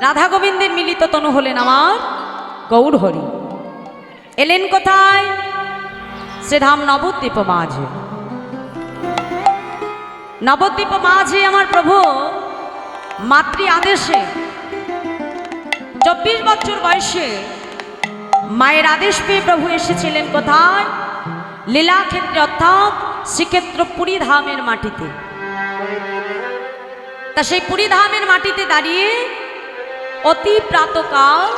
রাধা গোবিন্দের মিলিত তনু হলেন আমার গৌর হরি। এলেন কোথায়? শ্রীধাম নবদ্বীপ মাঝে। নবদ্বীপ মাঝে আমার প্রভু মাতৃ আদেশে 24 বছর বয়সে মায়ের আদেশ পেয়ে প্রভু এসেছিলেন কোথায়? লীলাক্ষেত্রে, অর্থাৎ শ্রীক্ষেত্র পুরী ধামের মাটিতে। তা সেই পুরী ধামের মাটিতে দাঁড়িয়ে অতি প্রাতকাল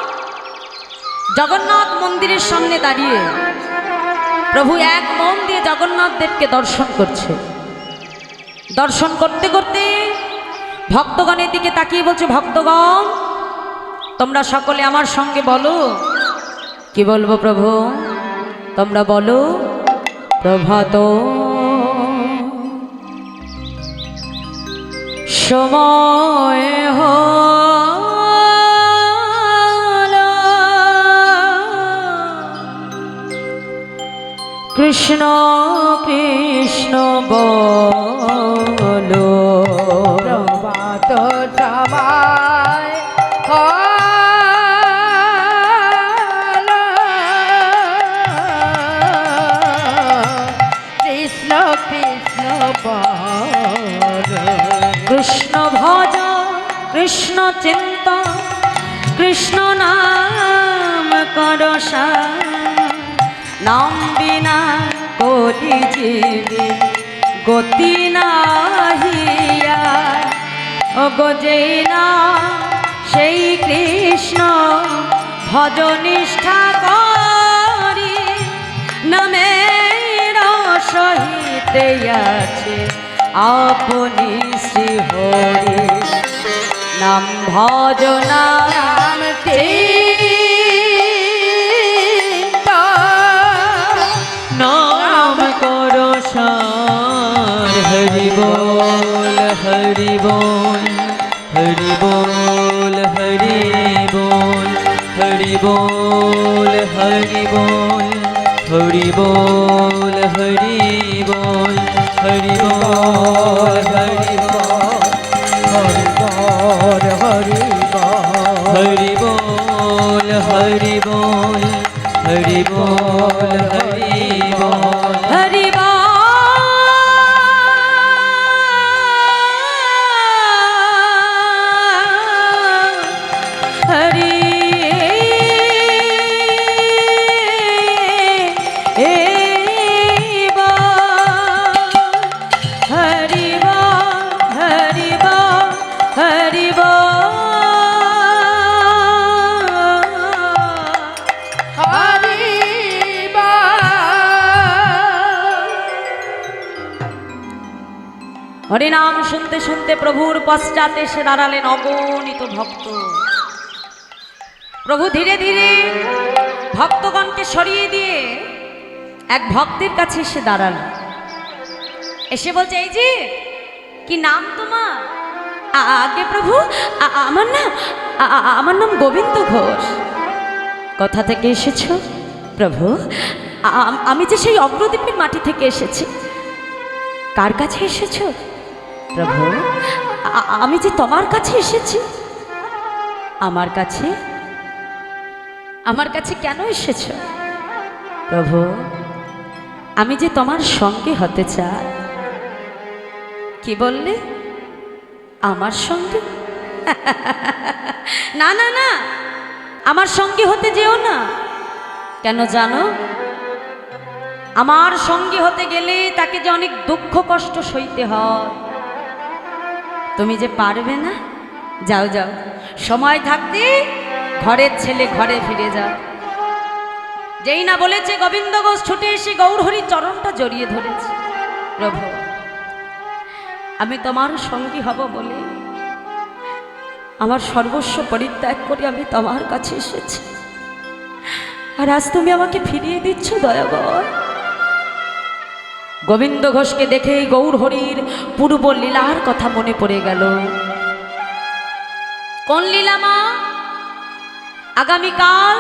জগন্নাথ মন্দিরের সামনে দাঁড়িয়ে প্রভু এক মন দিয়ে জগন্নাথ দেবকে দর্শন করছে। দর্শন করতে করতে ভক্তগণের দিকে তাকিয়ে বলছে, ভক্তগণ তোমরা সকলে আমার সঙ্গে বলো। কি বলবো প্রভু? তোমরা বলো, প্রভাত সময় হলো, কৃষ্ণ কৃষ্ণ বলো। প্রভাত সময় কৃষ্ণ কৃষ্ণ বলো। কৃষ্ণ ভজ কৃষ্ণ চিন্ত কৃষ্ণ নাম করসা, নাম বিনা কোটি জীবে গতি নাহিয়া। ও গজে না সেই কৃষ্ণ ভজ নিষ্ঠা করি, নামের সহিত আছে আপনি শ্রী হরি। নাম ভজনা নাম নাম করো সার। হরি বল হরি বল হরি বল হরি বল হরি বল হরি বল হরি বল হরি বল হরি বল হরি বল হরি বল হরি বল হরি বল হরি বল হরি বল হরি বল হরি বল। হরি হরিনাম শুনতে শুনতে প্রভুর পশ্চাতে এসে দাঁড়ালেন অগণিত ভক্ত। প্রভু ধীরে ধীরে ভক্তগণকে সরিয়ে দিয়ে এক ভক্তের কাছে এসে দাঁড়ালেন। এসে বলছে, এই যে কি নাম তোমার? আগে প্রভু আমার নাম গোবিন্দ ঘোষ। কোথা থেকে এসেছ প্রভু? আমি যে সেই অগ্রদ্বীপের মাটি থেকে এসেছি। কার কাছে এসেছো প্রভু? আমি যে তোমার কাছে এসেছি। আমার কাছে? আমার কাছে কেন এসেছ প্রভু? আমি যে তোমার সঙ্গে হতে চাই। কি বললে? আমার সঙ্গে? না না না, আমার সঙ্গে হতে যেও না। কেন জানো? আমার সঙ্গী হতে গেলে তাকে যে অনেক দুঃখ কষ্ট সইতে হয়। তুমি যে পারবে না। যাও যাও, সময় থাকতে ঘরের ছেলে ঘরে ফিরে যাও। যেই না বলেছে গোবিন্দ ঘোষ ছুটে এসে গৌরহরির চরণটা জড়িয়ে ধরেছে। প্রভু আমি তোমার সঙ্গী হব বলে আমার সর্বস্ব পরিত্যাগ করে আমি তোমার কাছে এসেছি, আর আজ তুমি আমাকে ফিরিয়ে দিচ্ছ দয়াবর। গোবিন্দ ঘোষকে দেখে গৌরহরির পূর্ব লীলার কথা মনে পড়ে গেল। কোন লীলা মা? আগামীকাল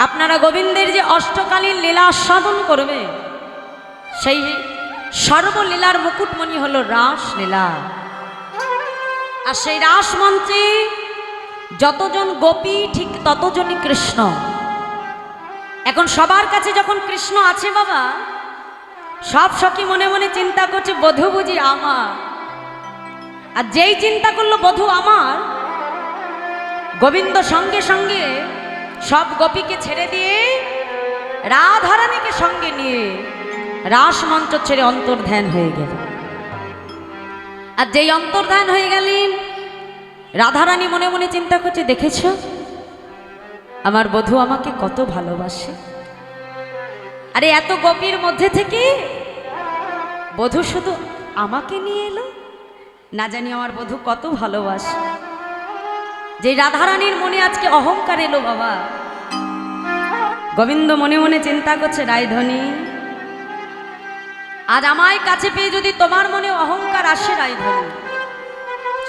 আপনারা গোবিন্দের যে অষ্টকালীন লীলা আস্বাদন করবে, সেই সর্বলীলার মুকুটমণি হলো রাসলীলা। আর সেই রাসমঞ্চে যতজন গোপী ঠিক ততজনই কৃষ্ণ। এখন সবার কাছে যখন কৃষ্ণ আছে বাবা, সব সখী মনে মনে চিন্তা করছে বধূ বুঝি আমার। আর যেই চিন্তা করলো বধূ আমার, গোবিন্দ সঙ্গে সঙ্গে সব গোপীকে ছেড়ে দিয়ে রাধারানীকে সঙ্গে নিয়ে রাসমঞ্চ ছেড়ে অন্তর্ধান হয়ে গেল। আর যেই অন্তর্ধান হয়ে গেলেন, রাধারানী মনে মনে চিন্তা করছে, দেখেছ আমার বধূ আমাকে কত ভালোবাসে। আরে এত গোপীর মধ্যে থেকে বধূ শুধু আমাকে নিয়ে এলো, না জানি আমার বধূ কত ভালোবাসে। যে রাধারানীর মনে আজকে অহংকার এলো বাবা। গোবিন্দ মনে মনে চিন্তা করছে, রায়ধনী আজ আমায় কাছে পেয়ে যদি তোমার মনে অহংকার আসে রায়ধনী,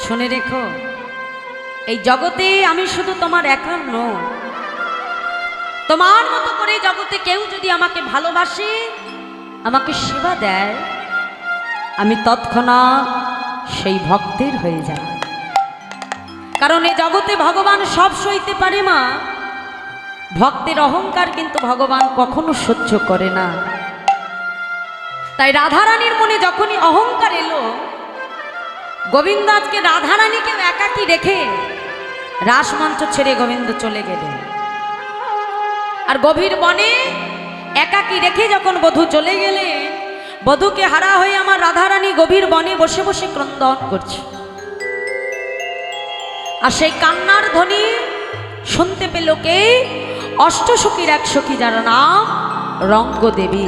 শুনে রেখো এই জগতে আমি শুধু তোমার একার নই, তোমার মতো করে জগতে কেউ যদি আমাকে ভালোবাসে, আমাকে সেবা দেয়, আমি তৎক্ষণাৎ সেই ভক্তের হয়ে যায়। কারণ এই জগতে ভগবান সব সইতে পারে মা, ভক্তের অহংকার কিন্তু ভগবান কখনো সহ্য করে না। তাই রাধারানীর মনে যখনই অহংকার এলো, গোবিন্দ আজকে রাধারানীকে একাকী রেখে রাসমঞ্চ ছেড়ে গোবিন্দ চলে গেলেন। আর গভীর বনে একাকী রেখে যখন বধূ চলে গেলেন, বধূকে হারা হয়ে আমার রাধারানী গভীর বনে বসে বসে ক্রন্দন করছে। আর সেই কান্নার ধ্বনি শুনতে পেল কে? অষ্টসখীর এক সখী, যার নাম রঙ্গদেবী।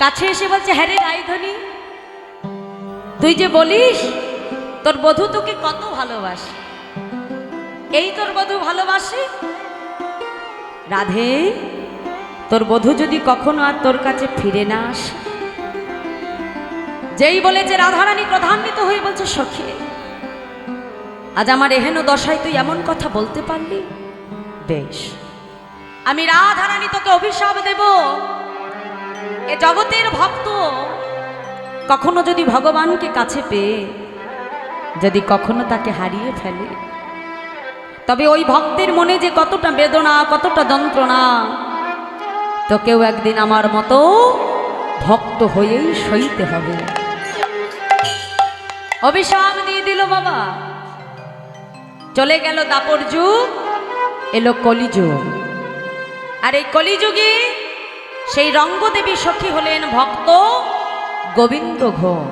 কাছে এসে বলছে, হ্যাঁ রে রায়ধনী, তুই যে বলিস তোর বধূ তোকে কত ভালোবাসে, এই তোর বধূ ভালোবাসে? রাধে, তোর বধূ যদি কখনো আর তোর কাছে ফিরে না আসে। যেই বলেছে রাধারানী ক্রধান্বিত হয়ে বলছে, সখী আজ আমার এহেন দশায় তুই এমন কথা বলতে পারলি? বেশ, আমি রাধারানী তোকে অভিশাপ দেব, এ জগতের ভক্ত কখনো যদি ভগবানকে কাছে পেয়ে যদি কখনো তাকে হারিয়ে ফেলে, তবে ওই ভক্তের মনে যে কতটা বেদনা, কতটা যন্ত্রণা, তোকেও একদিন আমার মতো ভক্ত হয়েই সইতে হবে। অভিশাপ দিয়ে দিল বাবা। চলে গেল দাপর যুগ, এলো কলিযুগ। আর এই কলিযুগে সেই রঙ্গদেবী সখী হলেন ভক্ত গোবিন্দ ঘোষ,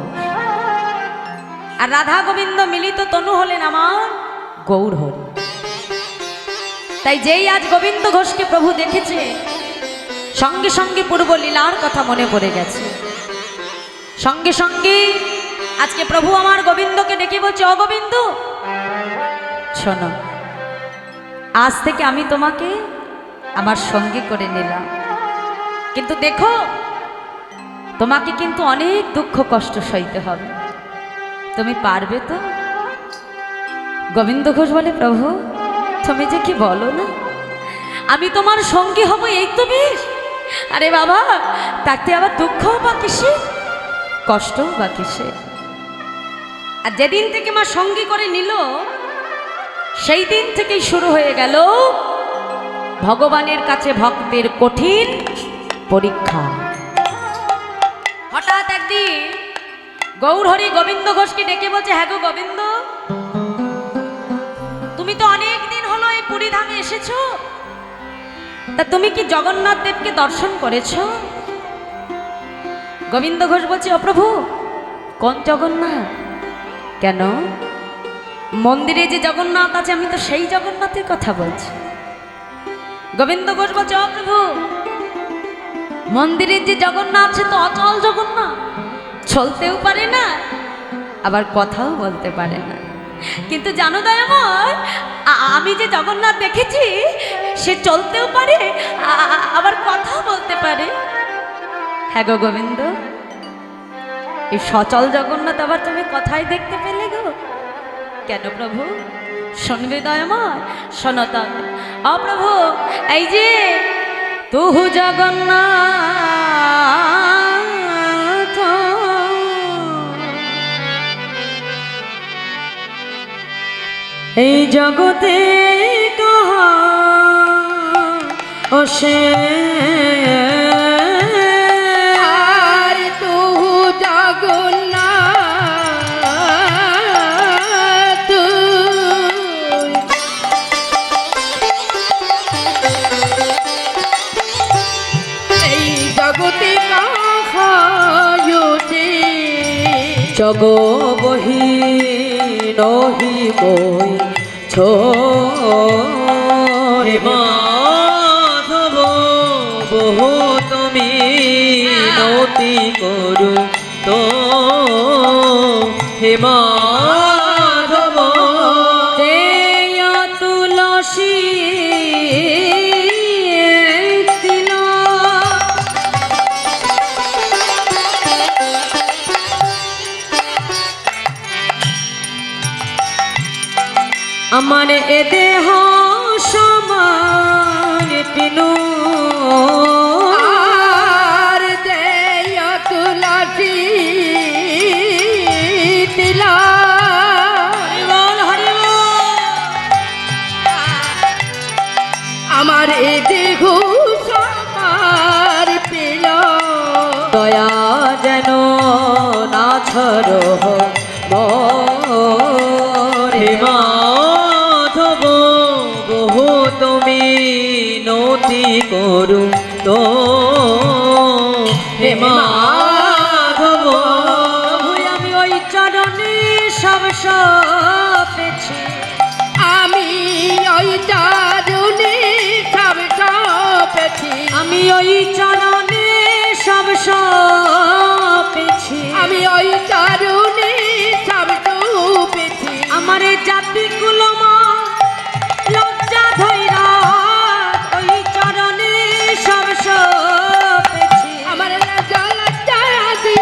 আর রাধা গোবিন্দ মিলিত তনু হলেন আমার গৌর হরি। তাই যেই আজ গোবিন্দ ঘোষকে প্রভু দেখেছে, সঙ্গে সঙ্গে পূর্ব লীলার কথা মনে পড়ে গেছে। সঙ্গে সঙ্গে আজকে প্রভু আমার গোবিন্দকে ডেকে বলছে, অগোবিন্দ শোনো, আজ থেকে আমি তোমাকে আমার সঙ্গী করে নিলাম, কিন্তু দেখো তোমাকে কিন্তু অনেক দুঃখ কষ্ট সইতে হবে, তুমি পারবে তো? গোবিন্দ ঘোষ বলে, প্রভু তুমি যে কি বলো না, আমি তোমার সঙ্গী হব এই তো বেশ। আরে বাবা, তাতে আবার দুঃখও বা কিসে, কষ্টও বা কিসে? আর যেদিন থেকে মা সঙ্গী করে নিল, সেই দিন থেকেই শুরু হয়ে গেল ভগবানের কাছে ভক্তের কঠিন পরীক্ষা। হঠাৎ একদিন গৌর হরি গোবিন্দ ঘোষকে ডেকে বলছে, হ্যাঁ গো গোবিন্দ, তুমি তো অনেক দিন হলো এই পুরী ধামে এসেছো, তা তুমি কি জগন্নাথ দেবকে দর্শন করেছো? গোবিন্দ ঘোষ বলছে, ও প্রভু, কোন জগন্নাথ? কেন? মন্দিরে যে জগন্নাথ আছে, আমি তো সেই জগন্নাথের কথা বলছি। গোবিন্দ ঘোষ বলছে, ও প্রভু, মন্দিরের যে জগন্নাথ সে তো অচল জগন্নাথ, চলতেও পারে না, আবার কথাও বলতে পারে না। কিন্তু জানো দয়াময়, আমি যে জগন্নাথ দেখেছি সে চলতেও পারে, আবার কথাও বলতে পারে। হ্যাঁ গো গোবিন্দ, এই সচল জগন্নাথ আবার তুমি কথাই দেখতে পেলে গো? কেন প্রভু? শুনবে দয়াময়, শোনো তবে। অপ্রভু, এই যে তুহু জগন্নাথ, এই জগতে কাহা অসে আর তুহু জগন্নাথ এই জগতে কাহায়ুতে জগ বহি নহি বই ছোরে মাধব বহু তুমি নতি করু তো হে মাধব দেয়া তুলসী আমার এ দেহ সমান পিনু আর দেয় তুলসী তিলা হরিবল হরিবল আমার এ দেহ সমান পিল দয়া যেন না ছড়ো হে মাধব বহু তুমি নতি করু তো হে মাধব আমি ওই চরণে সব পেছি আমি ওই চারুণে সব সপেছি আমি ওই চরণে সব পেছি আমি ওই চারুণে সব সপেছি আমার জাতি কুলমা লজ্জা ধৈরা ওই চরণে সব পেছি আমার জলজাদি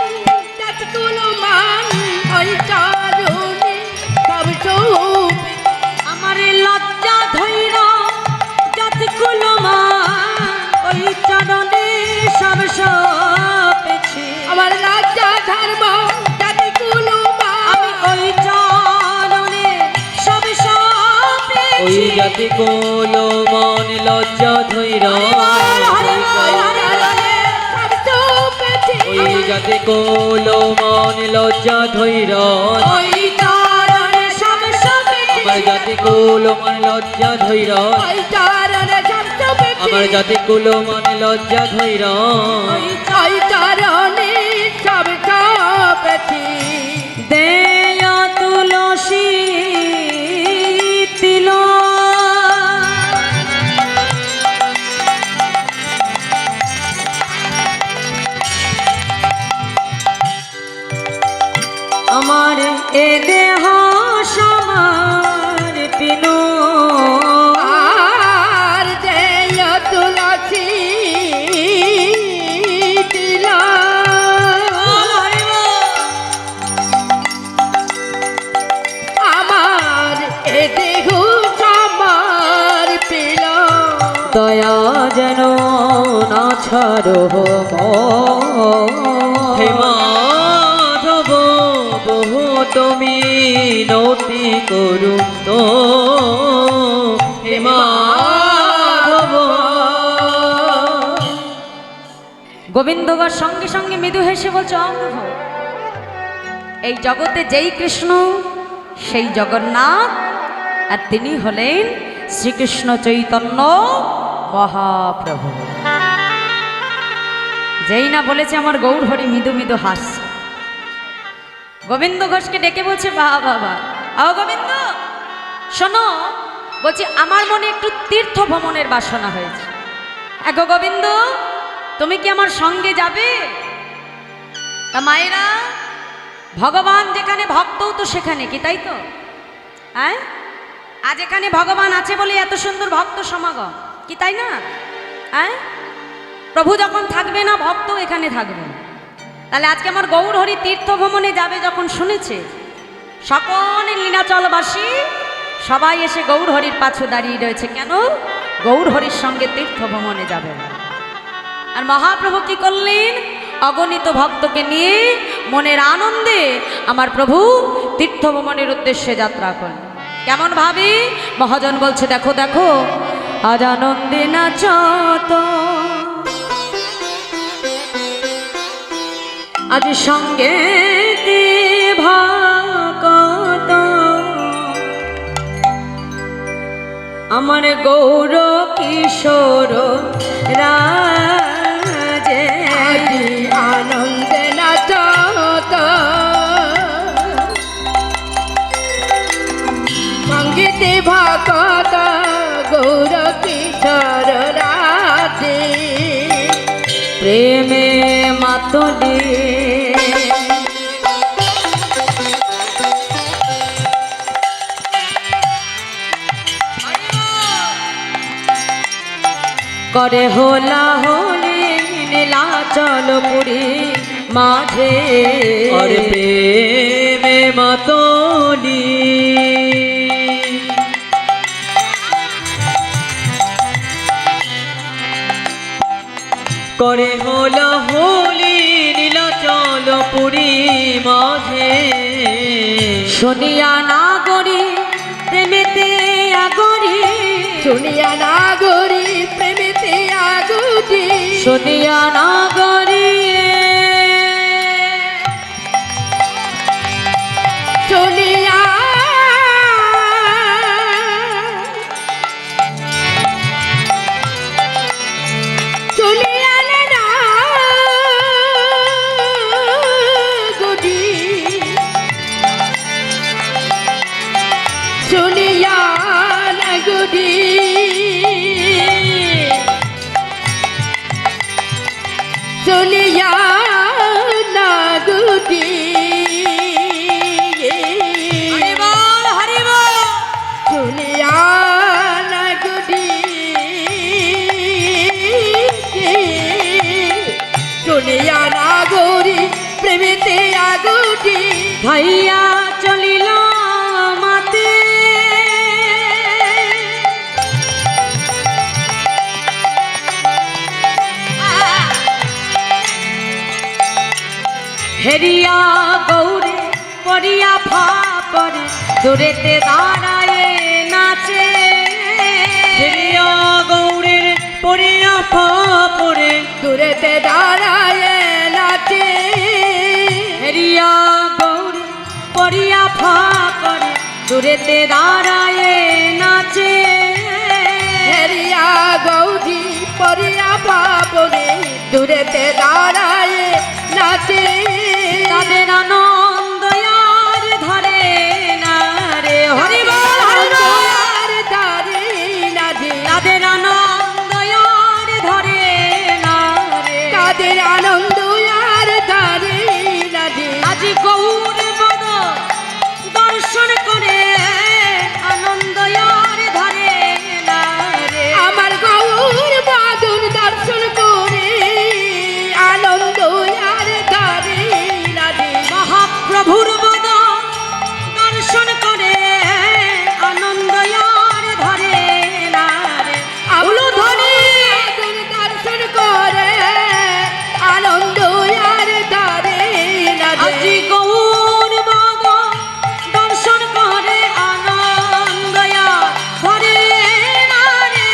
তৎকুলো মান ওই চারুণে সব সপেছি আমার লজ্জা ধৈরা জাতি কুলমা ওই চরণে সব পেছি আমার রাজা ধর্ম তৎকুলো আমি ওই চরণে সব ওই পেছি জাতি কোল মন লজ্জা ধৈর ওই জাতি কোল মন লজ্জা ধৈর ওই চরণে সব আমার জাতি কোল মন লজ্জা ধৈর আমার জাতি কুল মন লজ্জা ধৈর দেয়া তুলসী তিল আমার এ দেহ সমার পিনু আর দেয় তুলসী তিলা আমার এ দেহ আমার পিল দয়া যেন না ছাড়ো হে মাধব বহু তুমি নতি করু তো হে মাধব গোবিন্দগর সঙ্গে সঙ্গে মৃদু হেসে বলছে অপ্রভু এই জগতে যেই কৃষ্ণ সেই জগন্নাথ আর তিনি হলেন শ্রীকৃষ্ণ চৈতন্য মহাপ্রভু। যেই না বলেছে আমার গৌর হরি মৃদু মৃদু হাসছে। গোবিন্দ ঘোষকে ডেকে বলছে বাবা বাবা ও গোবিন্দ শোনো, বলছি আমার মনে একটু তীর্থ ভ্রমণের বাসনা হয়েছে। গো গোবিন্দ তুমি কি আমার সঙ্গে যাবে? তা মায়েরা, ভগবান যেখানে ভক্তও তো সেখানে, কি তাই তো? হ্যাঁ, আজ এখানে ভগবান আছে বলে এত সুন্দর ভক্ত সমাগম, কি তাই না? হ্যাঁ, প্রভু যখন থাকবে না ভক্তও এখানে থাকবে। তাহলে আজকে আমার গৌর হরি তীর্থ ভ্রমণে যাবে যখন শুনেছে, সকল লীলাচলবাসী সবাই এসে গৌর হরির পাছু দাঁড়িয়ে রয়েছে। কেন? গৌর হরির সঙ্গে তীর্থ ভ্রমণে যাবে। আর মহাপ্রভু কি করলেন? অগণিত ভক্তকে নিয়ে মনের আনন্দে আমার প্রভু তীর্থ ভ্রমণের উদ্দেশ্যে যাত্রা করলেন। কেমন ভাবি? মহাজন বলছে দেখো দেখো আজ আনন্দে নাচত, আজ সঙ্গে ভাগত আমার গৌর কিশোর রাজে, আজি আনন্দে নাচত সঙ্গীতে ভাগত গৌর কিশোর রাজে, প্রেমে মাতলি করে হোলা হোলি নীলাচল পুরী মাঝে, আর প্রেমে মাতলি করে হোলা হোলি নীলাচল পুরী মাঝে, শুনিয়া নাগরি প্রেমেতে আগরি, শুনিয়া নাগরি প্রেমেতে আগুতি, শুনিয়া নাগরি চলিয়া চলিয়া না গদি, চলিয়া না গদি, চলিয়া না গদি, হরিবল হরিবল চলিয়া না গদি, চলিয়া না গরি প্রেমেতে আগুটি, ভাইয়া চলিল মাতে হেরিয়া গৌরে পড়িয়া ফাপরে দূরেতে দাঁড়ায় নাচে, হেরিয়া গৌরের পড়িয়া ফাপরে দূরেতে দাঁড়ায় নাচে, হেরিয়া গৌরে পড়িয়া ফাপরে দূরেতে দাঁড়ায় নাচে, হেরিয়া গৌরী পরিয়া বাবরে দূরেতে দাঁড়ায় নাচে, তাদের আনন্দ আর ধরে না রে, হরিবল হরিবল আর দাঁড়ে নাচে, তাদের আনন্দ আর ধরে না রে, তাদের আনন্দ আর দাঁড়ে নাচে, আজি গৌর পদ দর্শন করে আনন্দ আর ধরে না রে, আমার গৌর বাদন দর্শন করে আনন্দ আর দাঁড়ে নাচে, মহাপ্রভুর পদ দর্শন করে আনন্দ আর ধরে না রে, উলু ধ্বনি দর্শন করে আনন্দ আর দাঁড়ে নাচে, আজি গৌর পদ দর্শন করে আনন্দ আর ধরে না রে,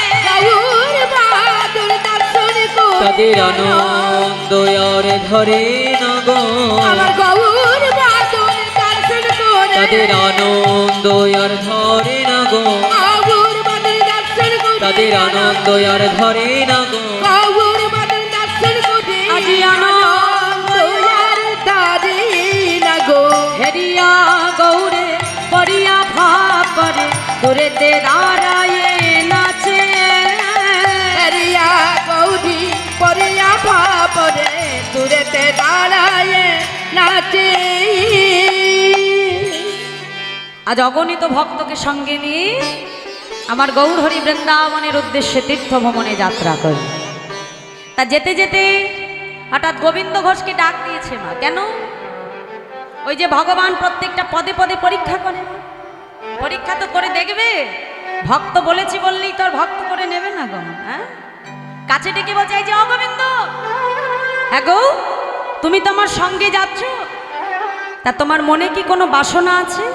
গৌর বাদল দর্শন করে তাদের আনন্দ আর ধরে না গো, আমার গৌর বাদল দর্শন করে তাদের আনন্দ আর ধরে না গো, গৌর বাদল দর্শন করে তাদের আনন্দ আর ধরে না গো, গৌর বাদল দর্শন করে আজি আনন্দ আর দাঁড়ে না গো, হেরিয়া গৌরে পড়িয়া ফাপরে দূরেতে দাঁড়ায় নাচে, হরিয়া গৌরী পরিয়া বাপরে দূরেতে দাঁড়ায় নাচে, আজ অগণিত ভক্তকে সঙ্গে নিয়ে আমার গৌরহরি বৃন্দাবনের উদ্দেশ্যে তীর্থ ভ্রমণে যাত্রা করি। তা যেতে যেতে হঠাৎ গোবিন্দ ঘোষকে ডাক দিয়েছে মা। কেন? ওই যে ভগবান প্রত্যেকটা পদে পদে পরীক্ষা করে, পরীক্ষা তো করে দেখবে। ভক্ত বলেছি বললেই তোর ভক্ত করে নেবে না গো। হ্যাঁ, কাছে ডেকে বলছে এই যে অগোবিন্দ, হ্যাঁ গো তুমি তো আমার সঙ্গে যাচ্ছ, তা তোমার মনে কি কোনো বাসনা আছে?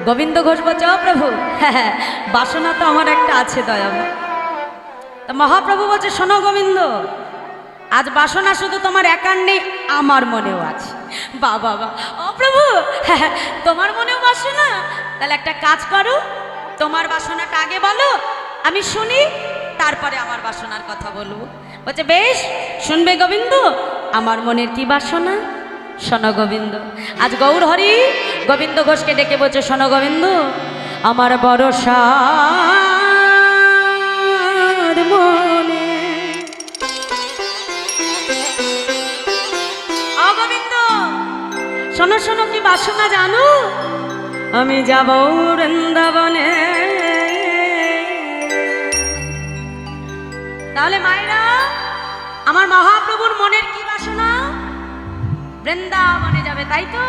গোবিন্দ ঘোষ বলছে, ও প্রভু, হ্যাঁ, বাসনা তো আমার একটা আছে দয়াময়। তা মহাপ্রভু বলছে, শোনো গোবিন্দ, আজ বাসনা শুধু তোমার একার নেই, আমার মনেও আছে। বাবা, ও প্রভু, হ্যাঁ, তোমার মনেও বাসনা? তাহলে একটা কাজ করো, তোমার বাসনাটা আগে বলো, আমি শুনি, তারপরে আমার বাসনার কথা বলবো। বলছে, বেশ, শুনবে গোবিন্দ, আমার মনের কি বাসনা? শোনো গোবিন্দ। আজ গৌর হরি গোবিন্দ ঘোষকে ডেকে বলছে, শোনো গোবিন্দ, আমার ভরসা মনে, ও গোবিন্দ, শোনো শোনো, কি বাসনা জানো? আমি যাব বৃন্দাবনে। তাহলে মায়েরা, আমার মহাপ্রভুর মনের কি বাসনা? বৃন্দাবনে যাবে, তাই তো?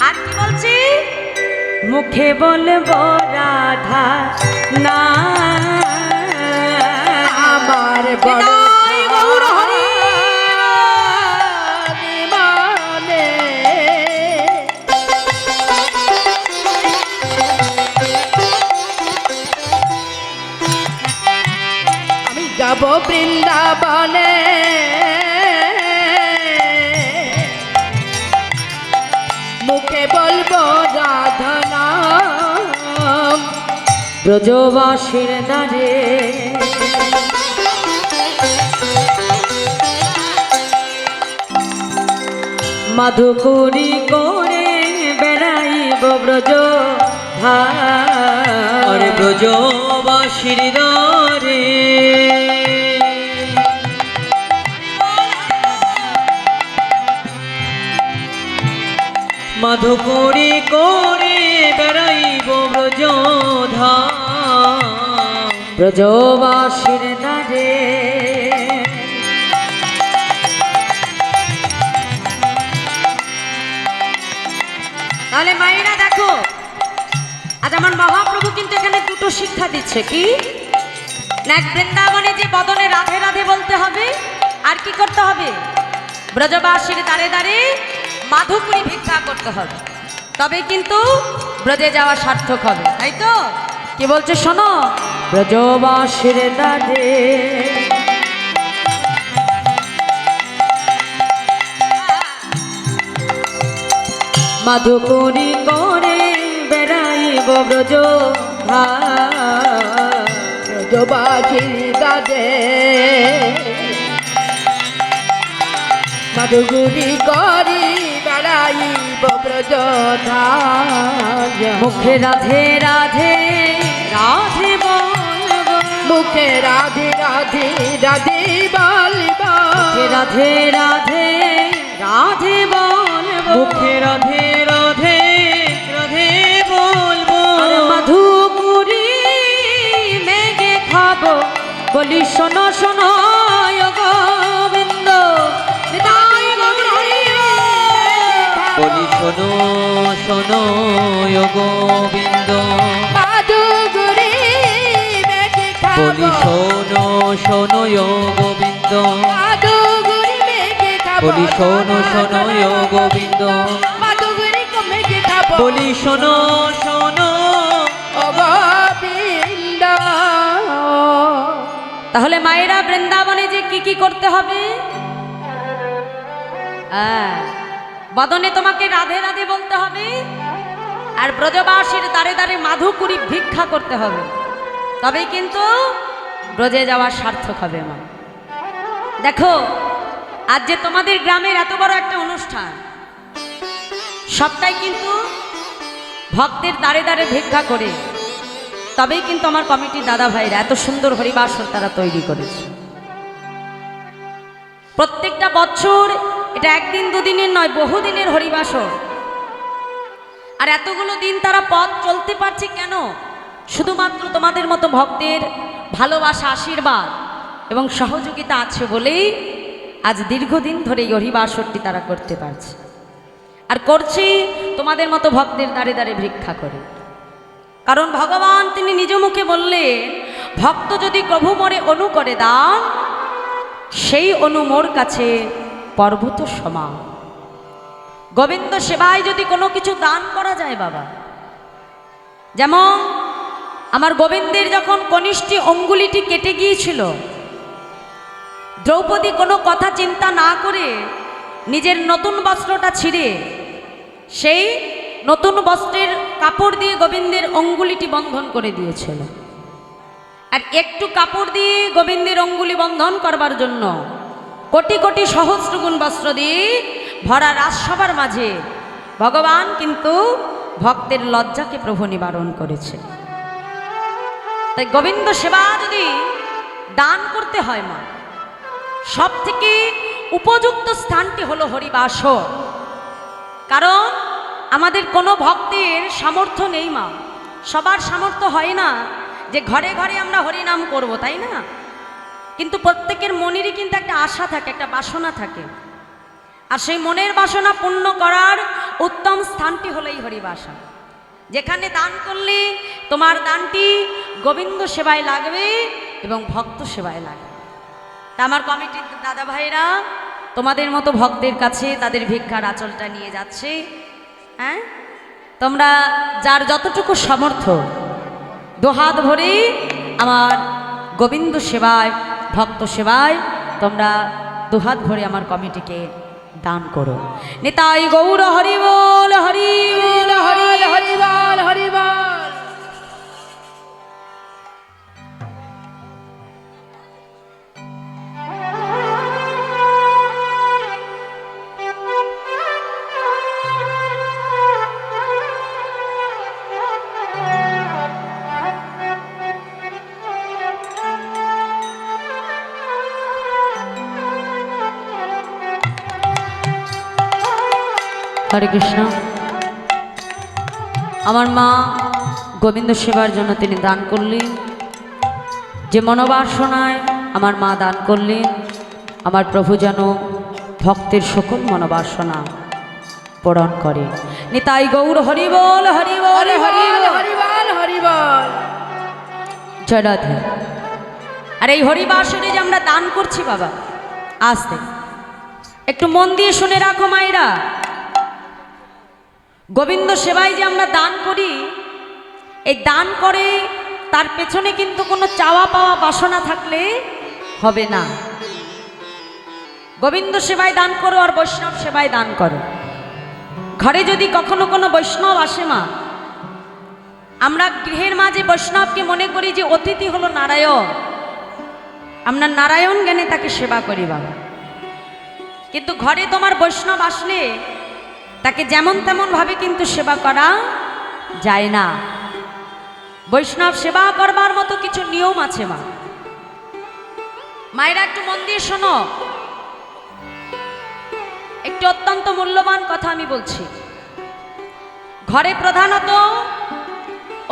আর কি বলছি? মুখে বলবো রাধা না, আমার বিদায় গৌর হরি বিমানে আমি যাব বৃন্দাবনে, মুখে বলবো রাধা নাম, ব্রজবাসীর দ্বারে মাধুকরী করে বেড়াইব ব্রজ আরে ব্রজবাসীর দ্বারে মাধুকরী করে বেড়াইব ব্রজধাম, ব্রজবাসীর দ্বারে। তাহলে মায়েরা দেখো, আজ আমার মহাপ্রভু কিন্তু এখানে দুটো শিক্ষা দিচ্ছে। কি না, এক বৃন্দাবনে যে বদনে রাধে রাধে বলতে হবে, আর কি করতে হবে? ব্রজবাসীর দ্বারে দ্বারে মাধুকরী ভিক্ষা করতে হবে, তবে কিন্তু ব্রজে যাওয়া সার্থক হবে, তাই তো? কি বলছে শোনো, ব্রজবাসীর দ্বারে মাধুকরী করে বেড়াইব ব্রজ ব্রজবাসীর দাদে মাধুগুরি করি বেড়াইব ব্রজধাম, মুখে রাধে রাধে রাধে বলব, মুখে রাধে রাধে রাধে বলব, মুখে রাধে রাধে রাধে বলব, মুখে রাধে রাধে রাধে বলবো, আর মাধুকরী মেঘে খাবো, বলি শোনো শোনো ও গোবিন্দ, বিদায় গৌর হরি। বলি শোনো শোনো ও গোবিন্দ, মাধুগুরি মেঘে খাবো, বলি শোনো শোনো ও গোবিন্দ, মাধুগুরি মেঘে খাবো, বলি শোনো শোনো ও গোবিন্দ, মাধুগুরি মেঘে খাবো, বলি শোনো শোনো। ও গোবিন্দ। তাহলে মায়েরা, বৃন্দাবনে যে কি কি করতে হবে? বদনে তোমাকে রাধে রাধে বলতে হবে, আর ব্রজবাসীর দ্বারে দ্বারে মাধুকরী ভিক্ষা করতে হবে, তবেই কিন্তু ব্রজে যাওয়া সার্থক হবে। মা দেখো, আজ যে তোমাদের গ্রামের এত বড় একটা অনুষ্ঠান, সবটাই কিন্তু ভক্তের দ্বারে দ্বারে ভিক্ষা করে, তবেই কিন্তু আমার কমিটির দাদা ভাইরা এত সুন্দর হরিবাসর তারা তৈরি করেছে। প্রত্যেকটা বছর এটা একদিন দুদিনের নয়, বহুদিনের হরিবাসর। আর এতগুলো দিন তারা পথ চলতে পারছে কেন? শুধুমাত্র তোমাদের মতো ভক্তের ভালোবাসা, আশীর্বাদ এবং সহযোগিতা আছে বলেই আজ দীর্ঘদিন ধরে এই হরিবাসরটি তারা করতে পারছে। আর করছি তোমাদের মতো ভক্তের দ্বারে দ্বারে ভিক্ষা করে। কারণ ভগবান তিনি নিজ মুখে বললেন, ভক্ত যদি প্রভু মোরে অনু করে দান, সেই অনু মোর কাছে পর্বত সমান। গোবিন্দ সেবায় যদি কোনো কিছু দান করা যায় বাবা, যেমন আমার গোবিন্দের যখন কনিষ্ঠ অঙ্গুলিটি কেটে গিয়েছিল, দ্রৌপদী কোনো কথা চিন্তা না করে নিজের নতুন বস্ত্রটা ছিঁড়ে সেই নতুন বস্ত্রের কাপড় দিয়ে গোবিন্দের অঙ্গুলিটি বন্ধন করে দিয়েছিল। আর একটু কাপড় দিয়ে গোবিন্দের অঙ্গুলি বন্ধন করবার জন্য কোটি কোটি সহস্রগুণ বস্ত্র দিয়ে ভরা রাজসভার মাঝে ভগবান কিন্তু ভক্তের লজ্জাকে প্রভু নিবারণ করেছে। তাই গোবিন্দ সেবা যদি দান করতে হয় মা, সব থেকে উপযুক্ত স্থানটি হলো হরিবাস। কারণ আমাদের কোনো ভক্তের সামর্থ্য নেই মা, সবার সামর্থ্য হয় না যে ঘরে ঘরে আমরা হরিনাম করব, তাই না? কিন্তু প্রত্যেকের মনেরই কিন্তু একটা আশা থাকে, একটা বাসনা থাকে, আর সেই মনের বাসনা পূর্ণ করার উত্তম স্থানটি হলো এই হরিবাসা, যেখানে দান করলে তোমার দানটি গোবিন্দ সেবায় লাগবে এবং ভক্ত সেবায় লাগবে। তা আমার কমিটির দাদা ভাইরা তোমাদের মতো ভক্তের কাছে তাদের ভিক্ষার আঁচলটা নিয়ে যাচ্ছে। হ্যাঁ, তোমরা যার যতটুকু সামর্থ্য দুহাত ভরে আমার গোবিন্দ সেবায় ভক্ত সেবায় তোমরা দুহাত ভরে আমার কমিটিকে দান করো। নিতাই গৌর হরি বল, হরি বল, হরি হরি বল, হরি বল। হরে কৃষ্ণ। আমার মা গোবিন্দ সেবার জন্য তিনি দান করলেন, যে মনোবাসনায় আমার মা দান করলেন, আমার প্রভু যেন ভক্তের সকল মনোবাসনা পূরণ করে। নিতাই গৌর হরি বল, হরি বল, হরি বল, হরি বল, হরি বল। জয় রাধে। আর এই হরিবাসনে যে আমরা দান করছি বাবা, আসতে একটু মন দিয়ে শুনে রাখো মায়েরা, গোবিন্দ সেবায় যে আমরা দান করি, এই দান করে তার পেছনে কিন্তু কোনো চাওয়া পাওয়া বাসনা থাকলে হবে না। গোবিন্দ সেবায় দান করো আর বৈষ্ণব সেবায় দান করো। ঘরে যদি কখনো কোনো বৈষ্ণব আসে মা, আমরা গৃহের মাঝে বৈষ্ণবকে মনে করি যে অতিথি হলো নারায়ণ, আমরা নারায়ণ জ্ঞানে তাকে সেবা করি বাবা। কিন্তু ঘরে তোমার বৈষ্ণব আসলে তাকে যেমন তেমন ভাবে কিন্তু সেবা করা যায় না। বৈষ্ণব সেবা করবার মতো কিছু নিয়ম আছে মা। মায়েরা একটু মন দিয়ে শোনো, একটি অত্যন্ত মূল্যবান কথা আমি বলছি। ঘরে প্রধানত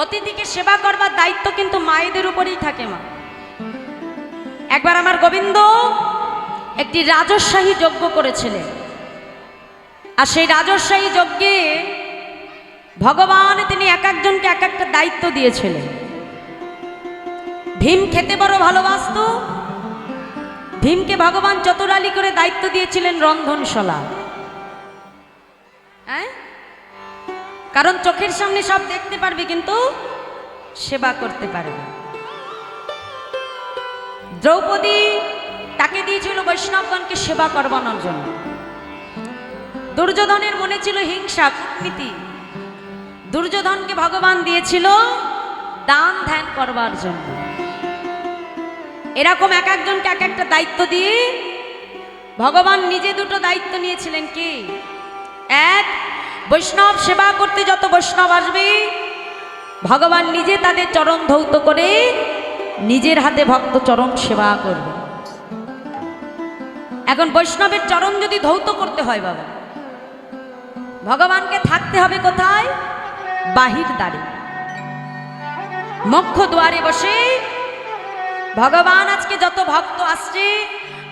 অতিথিকে সেবা করবার দায়িত্ব কিন্তু মায়েদের উপরেই থাকে মা। একবার আমার গোবিন্দ একটি রাজস্বাহী যজ্ঞ করেছিলেন, আর সেই রাজস্বাহী যজ্ঞে ভগবান তিনি এক একজনকে এক একটা দায়িত্ব দিয়েছিলেন। ভীম খেতে বড় ভালোবাসত, ভীমকে ভগবান চতুরালি করে দায়িত্ব দিয়েছিলেন রন্ধনশালা। হ্যাঁ, কারণ চোখের সামনে সব দেখতে পারবে কিন্তু সেবা করতে পারবে। দ্রৌপদী তাকে দিয়েছিল বৈষ্ণবগণকে সেবা করবানোর জন্য। দুর্যোধনের মনে ছিল হিংসা, কূটনীতি। দুর্যোধনকে ভগবান দিয়েছিল দান ধ্যান করবার জন্য। এরকম এক একজনকে এক একটা দায়িত্ব দিয়ে ভগবান নিজে দুটো দায়িত্ব নিয়েছিলেন। কি? এক, বৈষ্ণব সেবা করতে যত বৈষ্ণব আসবে ভগবান নিজে তাদের চরণ ধৌত করে নিজের হাতে ভক্ত চরণ সেবা করবে। এখন বৈষ্ণবের চরণ যদি ধৌত করতে হয় বাবা, ভগবানকে থাকতে হবে কোথায়? বাহির দ্বারে, মুখ্য দ্বারে বসে ভগবান আজকে যত ভক্ত আসছে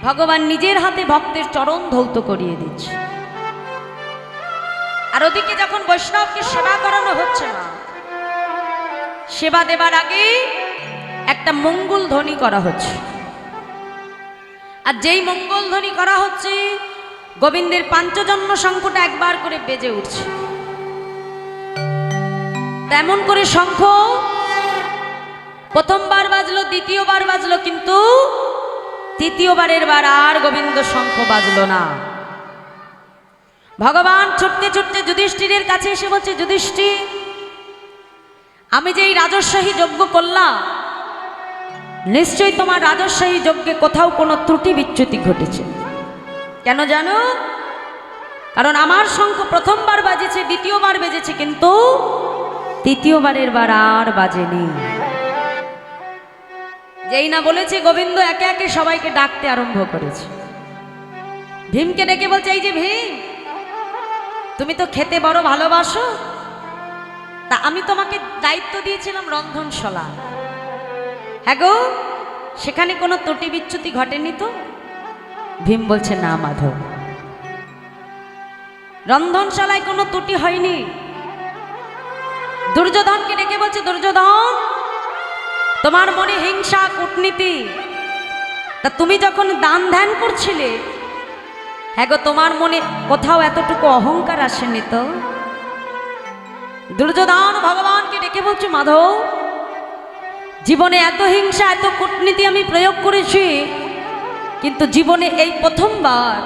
ভগবান নিজের হাতে ভক্তের চরণ ধৌত করিয়ে দিচ্ছে। আর ওদিকে যখন বৈষ্ণবকে সেবা করানো হচ্ছে না, সেবা দেবার আগে একটা মঙ্গল ধ্বনি করা হচ্ছে। আর যেই মঙ্গল ধ্বনি করা হচ্ছে গোবিন্দের পাঞ্চজন্য শঙ্খটা একবার করে বেজে উঠছে। তেমন করে শঙ্খ প্রথমবার বাজলো, দ্বিতীয়বার বাজলো, কিন্তু তৃতীয়বারের বার আর গোবিন্দ শঙ্খ বাজলো না। ভগবান ছুটতে ছুটতে যুধিষ্ঠিরের কাছে এসে বলছে, যুধিষ্ঠির, আমি যে এই রাজস্বাহী যজ্ঞ করলাম, নিশ্চয়ই তোমার রাজস্বাহী যজ্ঞে কোথাও কোনো ত্রুটি বিচ্যুতি ঘটেছে। কেন জানো? কারণ আমার শঙ্খ প্রথমবার বাজেছে, দ্বিতীয়বার বেজেছে, কিন্তু তৃতীয়বারের বার আর বাজেনি। যেই না বলেছে, গোবিন্দ একে একে সবাইকে ডাকতে আরম্ভ করেছে। ভীমকে ডেকে বলছে, এই যে ভীম, তুমি তো খেতে বড় ভালোবাসো, তা আমি তোমাকে দায়িত্ব দিয়েছিলাম রন্ধনশালা। হ্যাঁ গো, সেখানে কোনো ত্রুটি বিচ্যুতি ঘটেনি তো? ভীম বলছে, না মাধব, রন্ধনশালায় কোনো ত্রুটি হয়নি। দুর্যোধনকে ডেকে বলছে, দুর্যোধন, তোমার মনে হিংসা কূটনীতি, তা তুমি যখন দান ধ্যান করছিলে, হ্যাঁ গো, তোমার মনে কোথাও এতটুকু অহংকার আসেনি তো? দুর্যোধন ভগবানকে ডেকে বলছে, মাধব, জীবনে এত হিংসা এত কূটনীতি আমি প্রয়োগ করেছি, কিন্তু জীবনে এই প্রথমবার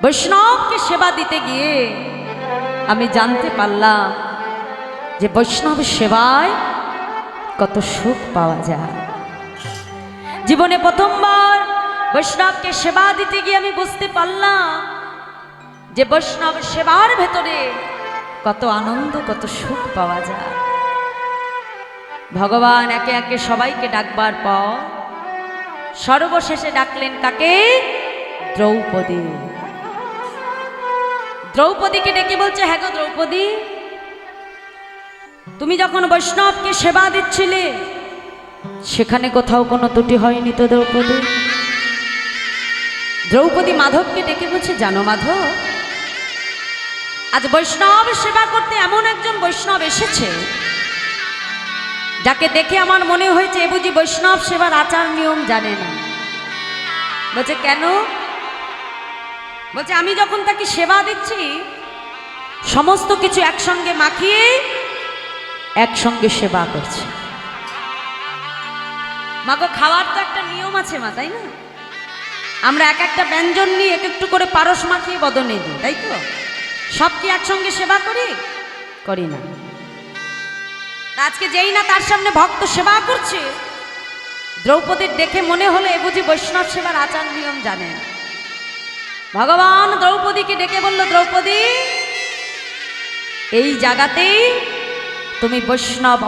বৈষ্ণবকে সেবা দিতে গিয়ে আমি জানতে পারলাম যে বৈষ্ণব সেবায় কত সুখ পাওয়া যায়। জীবনে প্রথমবার বৈষ্ণবকে সেবা দিতে গিয়ে আমি বুঝতে পারলাম যে বৈষ্ণব সেবার ভেতরে কত আনন্দ, কত সুখ পাওয়া যায়। ভগবান একে একে সবাইকে ডাকবার পর সর্বশেষে ডাকলেন কাকে? দ্রৌপদী। দ্রৌপদীকে ডেকে বলছে, হ্যাঁ গো দ্রৌপদী, তুমি যখন বৈষ্ণবকে সেবা দিচ্ছিলে, সেখানে কোথাও কোনো ত্রুটি হয়নি তো দ্রৌপদী? দ্রৌপদী মাধবকে ডেকে বলছে, জানো মাধব, আজ বৈষ্ণব সেবা করতে এমন একজন বৈষ্ণব এসেছে, যাকে দেখে আমার মনে হয়েছে এ বুঝি বৈষ্ণব সেবার আচার নিয়ম জানে না। বলছে, কেন? বলছে, আমি যখন তাকে সেবা দিচ্ছি, সমস্ত কিছু একসঙ্গে মাখিয়ে একসঙ্গে সেবা করছে। মাগো, খাওয়ার তো একটা নিয়ম আছে মা, তাই না? আমরা এক একটা ব্যঞ্জন নিয়ে এক একটু করে পারস মাখিয়ে বদনে দিই, তাই তো? সব কি একসঙ্গে সেবা করি? করি না। আজকে যেই না তার সামনে ভক্ত সেবা করছে, দ্রৌপদীর দেখে মনে হলো এ বুঝি বৈষ্ণব সেবার আচার নিয়ম জানে। ভগবান দ্রৌপদীকে ডেকে বলল, দ্রৌপদী, এই জায়গাতেই তুমি বৈষ্ণব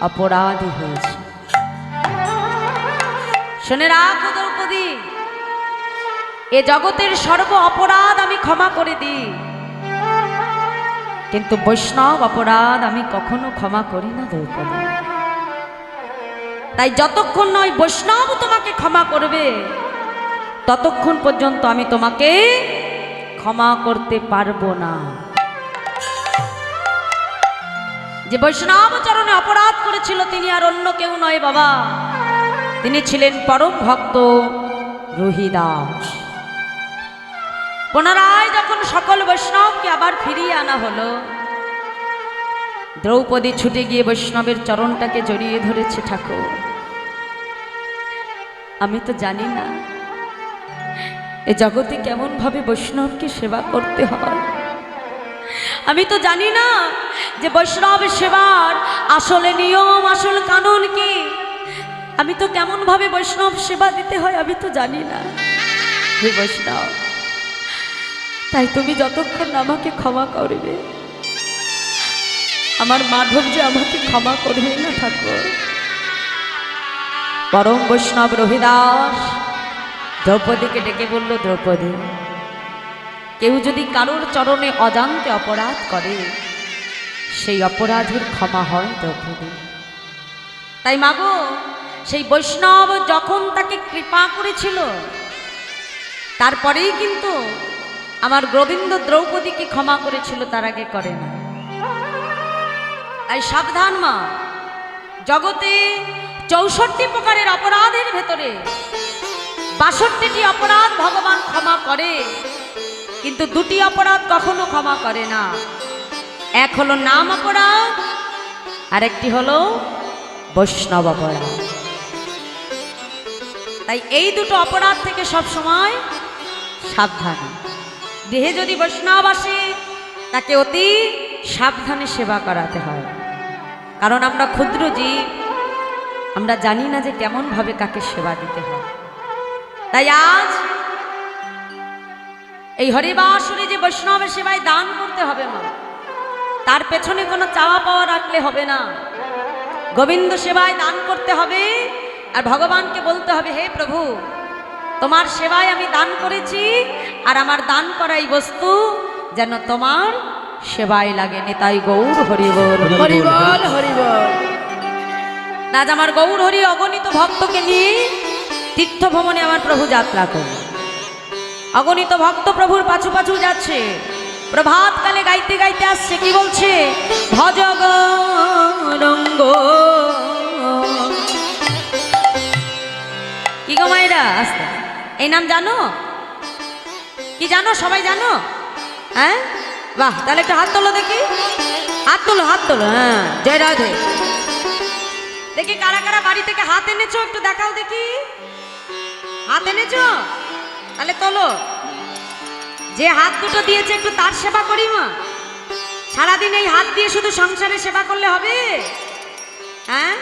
অপরাধী হয়েছে। শুনে রাখো দ্রৌপদী, এ জগতের সর্ব অপরাধ আমি ক্ষমা করে দিই, কিন্তু বৈষ্ণব অপরাধ আমি কখনো ক্ষমা করি না দ্রৌপদী। তাই যতক্ষণ নয় বৈষ্ণব তোমাকে ক্ষমা করবে, ততক্ষণ পর্যন্ত আমি তোমাকে ক্ষমা করতে পারবো না। যে বৈষ্ণব চরণে অপরাধ করেছিল, তিনি আর অন্য কেউ নয় বাবা, তিনি ছিলেন পরম ভক্ত রহিদাস। পুনরায় যখন সকল বৈষ্ণবকে আবার ফিরিয়ে আনা হলো, দ্রৌপদী ছুটে গিয়ে বৈষ্ণবের চরণটাকে জড়িয়ে ধরেছে। ঠাকুর, আমি তো জানি না এ জগতে কেমন ভাবে বৈষ্ণবকে সেবা করতে হয়। আমি তো জানি না যে বৈষ্ণব সেবার আসলে নিয়ম, আসল কানুন কি। আমি তো কেমন ভাবে বৈষ্ণব সেবা দিতে হয় আমি তো জানি না। হে বৈষ্ণব, তাই তুমি যতক্ষণ আমাকে ক্ষমা করবে, আমার মাধব যে আমাকে ক্ষমা করবে না ঠাকুর। পরম বৈষ্ণব রহিদাস দ্রৌপদীকে ডেকে বলল, দ্রৌপদী, কেউ যদি কারোর চরণে অজান্তে অপরাধ করে, সেই অপরাধের ক্ষমা হয় দ্রৌপদী। তাই মাগো, সেই বৈষ্ণব যখন তাকে কৃপা করেছিল, তারপরেই কিন্তু আমার গোবিন্দ দ্রৌপদীকে ক্ষমা করেছিল, তার আগে করে না। তাই সাবধান মা, জগতে 64 প্রকারের অপরাধের ভেতরে 62টি অপরাধ ভগবান ক্ষমা করে, কিন্তু 2টি অপরাধ কখনো ক্ষমা করে না। এক হলো নাম অপরাধ, আর একটি হলো বৈষ্ণব অপরাধ। তাই এই দুটো অপরাধ থেকে সব সময় সাবধান। দেহে যদি বৈষ্ণব আসে তাকে অতি সাবধানে সেবা করাতে হয়, কারণ আমরা ক্ষুদ্র জীব, আমরা জানি না যে কেমন ভাবে কাকে সেবা দিতে হয়। তাই আজ এই হরিবাসরে যে বৈষ্ণবের সেবায় দান করতে হবে মা, তার পেছনে কোনো চাওয়া পাওয়া রাখলে হবে না। গোবিন্দ সেবায় দান করতে হবে, আর ভগবানকে বলতে হবে, হে প্রভু, তোমার সেবায় আমি দান করেছি, আর আমার দান করা এই বস্তু যেন তোমার সেবায় লাগে। নিতাই গৌর হরি বল। হরি বল, হরি বল। আজ আমার গৌর হরি অগণিত ভক্তকে নিয়ে তীর্থ ভ্রমণে আমার প্রভু যাত্রা করে। অগণিত ভক্ত প্রভুর পাছু পাছু যাচ্ছে, প্রভাত কালে গাইতে গাইতে আসছে। কি বলছে? ভজ গৌরঙ্গ। কি গো মায়েরা, আসতে এই নাম জানো? কি জানো? সবাই জানো? হ্যাঁ, বাহ, তাহলে একটু হাত তোলো দেখি। হাত তোলো, হাত তোলো। হ্যাঁ, জয় রাধে। দেখি কারা কারা বাড়ি থেকে হাত এনেছো, একটু দেখাও দেখি। হাত এনেছো? তাহলে তোলো। যে হাত দুটো দিয়েছে একটু তার সেবা করি মা। সারাদিন এই হাত দিয়ে শুধু সংসারে সেবা করলে হবে? হ্যাঁ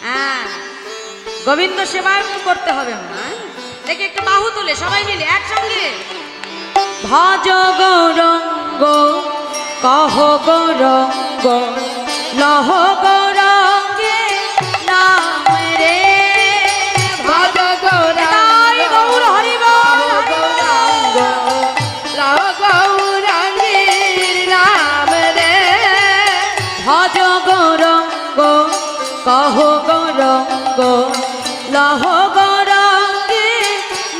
হ্যাঁ, গোবিন্দ সেবা একটু করতে হবে মা। দেখি একটু বাহু তুলে সবাই মিলে একসঙ্গে। ভজ গৌরঙ্গ কহ গৌরঙ্গ লহ গৌরঙ্গে নাম রে। ভজ গৌরাঙ্গ, গৌর হরি বল। গৌরাঙ্গ, লহ গৌরাঙ্গীর নাম রে। ভজ গৌরঙ্গ কহ গৌরঙ্গ লহ গৌরঙ্গে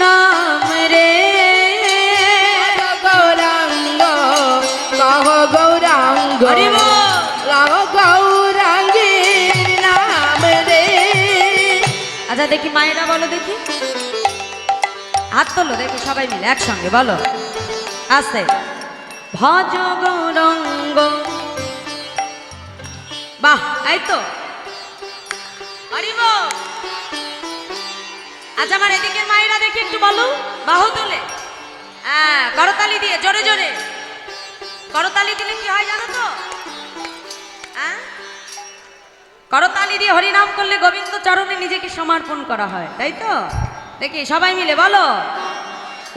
নাম রে। গৌরাঙ্গ, কহ গৌরাঙ্গ, হরি বল। লহ গৌরাঙ্গীর নাম রে। আচ্ছা দেখি মায়েরা বলো দেখি, হাত তোলো দেখি সবাই মিলে একসঙ্গে বলো আস্তে। ভজ গৌরঙ্গ। বাহ, এই তো হরি বল। আচ্ছা আমার এদিকে মায়েরা দেখি একটু বলো, বাহু তুলে। হ্যাঁ, করতালি দিয়ে জোরে জোরে। করতালি দিলে কি হয় জানো তো? হ্যাঁ, করতালি দিয়ে হরিনাম করলে গোবিন্দ চরণে নিজেকে সমর্পণ করা হয়, তাই তো? দেখি সবাই মিলে বলো,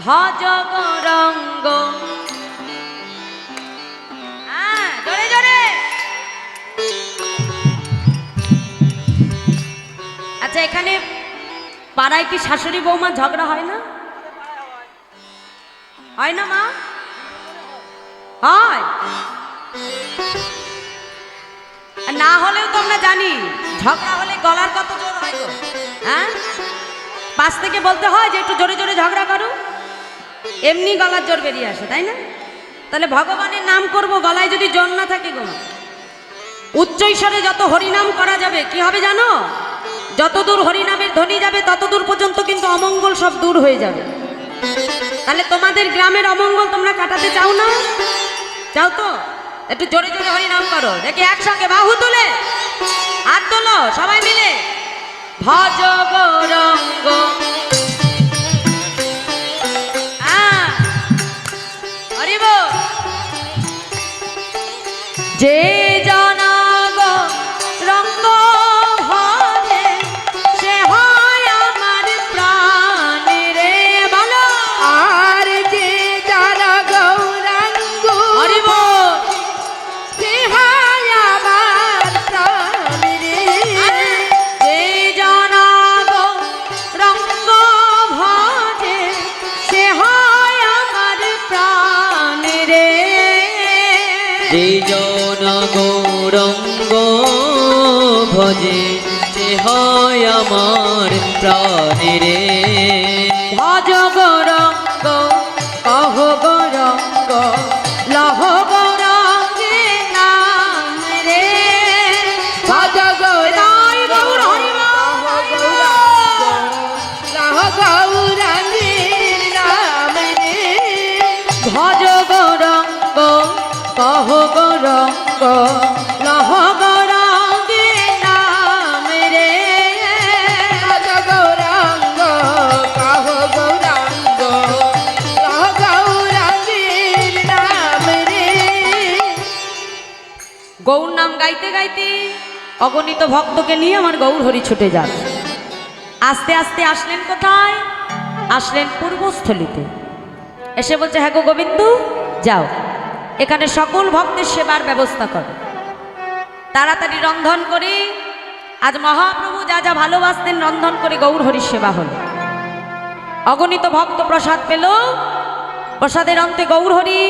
ভজ গৌরঙ্গ। হ্যাঁ, জোরে জোরে। আচ্ছা এখানে পাড়ায় কি শাশুড়ি বৌমা ঝগড়া হয় না? হয় না মা? হয়। আর না হলেও তো আমরা জানি ঝগড়া হলে গলার কত জোর হয় গো। হ্যাঁ, পাশ থেকে বলতে হয় যে একটু জোরে জোরে ঝগড়া করো, এমনি গলার জোর বেরিয়ে আসে, তাই না? তাহলে ভগবানের নাম করব, গলায় যদি জোর না থাকে গো, উচ্চৈস্বরে যত হরিনাম করা যাবে কি হবে জানো? যতদূর হরিনামের ধ্বনি যাবে ততদূর পর্যন্ত কিন্তু অমঙ্গল সব দূর হয়ে যাবে। তাহলে তোমাদের গ্রামের অমঙ্গল তোমরা কাটাতে চাও না? চাও তো? একটু জোরে জোরে হরিনাম করো দেখি একসঙ্গে, বাহু তুলে হাত তোলো সবাই মিলে। ভজ গৌরঙ্গ। হরি বল। যে জনাগ রঙ্গ ভজে সে হয় আমার প্রাণ রে। বলো। আর যে যারা গৌরাঙ্গ, হরি বল। সে হয় আমার প্রাণ রে। যে জনাগ রঙ্গ ভজে সে হয় আমার প্রাণ রে। যে জন গৌরঙ্গ ভজে সে হয় আমার প্রাণে রে। ভজ গৌরঙ্গ কহ গৌরঙ্গ লহ গৌরঙ্গে নাম রে। ভজ গৌরাঙ্গ, গৌর হরি বল। লহ গৌরাঙ্গীর নাম রে। ভজ গৌরঙ্গ কহ গৌরঙ্গ লহ গৌরাঙ্গে নাম রে। রাজ গৌরাঙ্গ কহ গৌরাঙ্গ কহ গৌরাঙ্গের নাম রে। গৌর নাম গাইতে গাইতে অগণিত ভক্তকে নিয়ে আমার গৌর হরি ছুটে যাচ্ছে। আস্তে আস্তে আসলেন কোথায়? আসলেন পূর্বস্থলিতে। এসে বলছে, হ্যাঁ গো গোবিন্দ, যাও এখানে সকল ভক্তের সেবার ব্যবস্থা করো, তাড়াতাড়ি রন্ধন করে। আজ মহাপ্রভু যা যা ভালোবাসতেন রন্ধন করে গৌর হরির সেবা হলো। অগণিত ভক্ত প্রসাদ পেল। প্রসাদের অন্তে গৌর হরি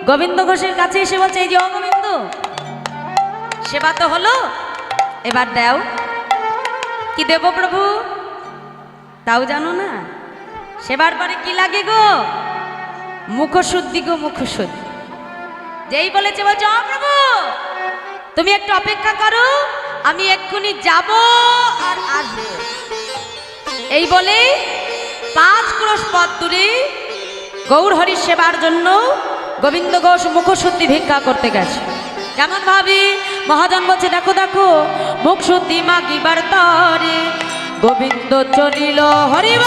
গোবিন্দ ঘোষের কাছে এসে বলছে, এই যে অগোবিন্দ, সেবা তো হলো, এবার দাও। কি দেব প্রভু? তাও জানো না? সেবার পরে কি লাগে গো? মুখশুদ্ধি গো, মুখশুদ্ধি। যেই বলেছে বলছে, ও প্রভু তুমি একটু অপেক্ষা করো, আমি এক্ষুনি যাব আর আসবো। এই বলে 5 ক্রোশ পথ দূরে গৌর হরির সেবার জন্য গোবিন্দ ঘোষ মুখশুদ্ধি ভিক্ষা করতে গেছে। কেমন ভাবি মহাজন বলছে, দেখো দেখো মুখশুদ্ধি মাগিবার তরে গোবিন্দ চলিল হরিব।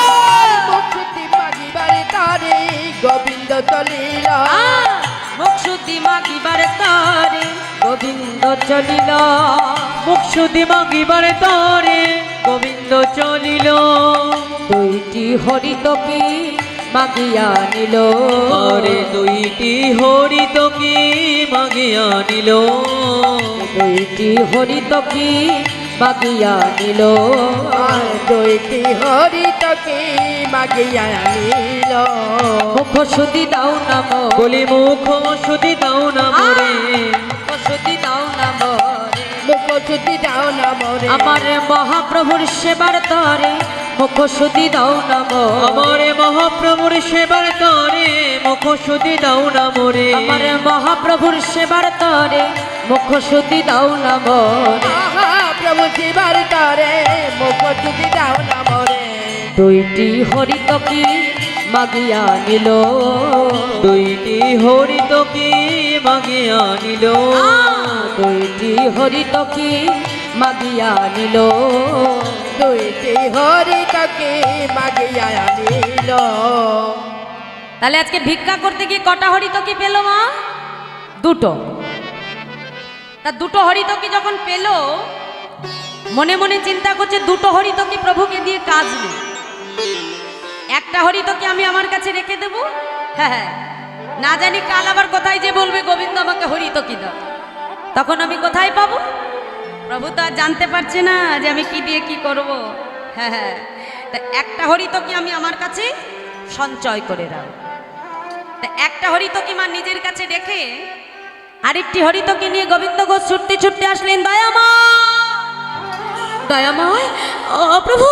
মুখশুদ্ধি মাগিবারে তারে গোবিন্দ চলিল। মুখশুদ্ধি মাগিবার তরে গোবিন্দ চলিল। মুখশুদ্ধি মাগিবার তরে গোবিন্দ চলিল। 2টি হরিতকি মাগিয়া নিল। আরে 2টি হরিত কি মাগিয়া নিল। 2টি হরিতকি মাগিয়া নিল। আর 2টি হরিতকে মাগিয়া নিল। মুখশুদ্ধি দাও নাম, বলি মুখশুদ্ধি দাও না মোরে। মুখশুদ্ধি দাও নাম রে। মুখশুদ্ধি দাও না মোরে। আমার মহাপ্রভুর সেবার তরে মুখশুদ্ধি দাও নাম। আমারে মহাপ্রভুর সেবার তরে মুখশুদ্ধি দাও না মোরে। আমার মহাপ্রভুর সেবার তরে মুখশুদ্ধি দাও নাম। মহাপ্রভু শিবার তরে মুখশুদ্ধি দাও না মোরে। 2টি হরিতকি মাগিয়া নিল। 2টি হরিত কি মাগিয়া নিল। 2টি হরিতকি মাগিয়া নিল। 2টি হরিতকে মাগিয়া নিল। তাহলে আজকে ভিক্ষা করতে গিয়ে কটা হরিতকি পেল মা? 2টো। তা 2টো হরিতকি যখন পেল, মনে মনে চিন্তা করছে 2টো হরিতকি প্রভুকে দিয়ে কাজ নেই, একটা হরিতকি আমি আমার কাছে রেখে দেব। হ্যাঁ, না জানি কাল আবার কোথায় যে বলবে গোবিন্দ আমাকে হরিতকি দাও, তখন আমি কোথায় পাবো? প্রভু তো আর জানতে পারছে না যে আমি কি দিয়ে কি করব। হ্যাঁ, তা একটা হরিতকি আমি আমার কাছে সঞ্চয় করে রাখব। তা একটা হরিতকি মা নিজের কাছে রেখে আরেকটি হরিতকি নিয়ে গোবিন্দ ঘোষ ছুটতে ছুটতে আসলেন। দয়াময়, ও প্রভু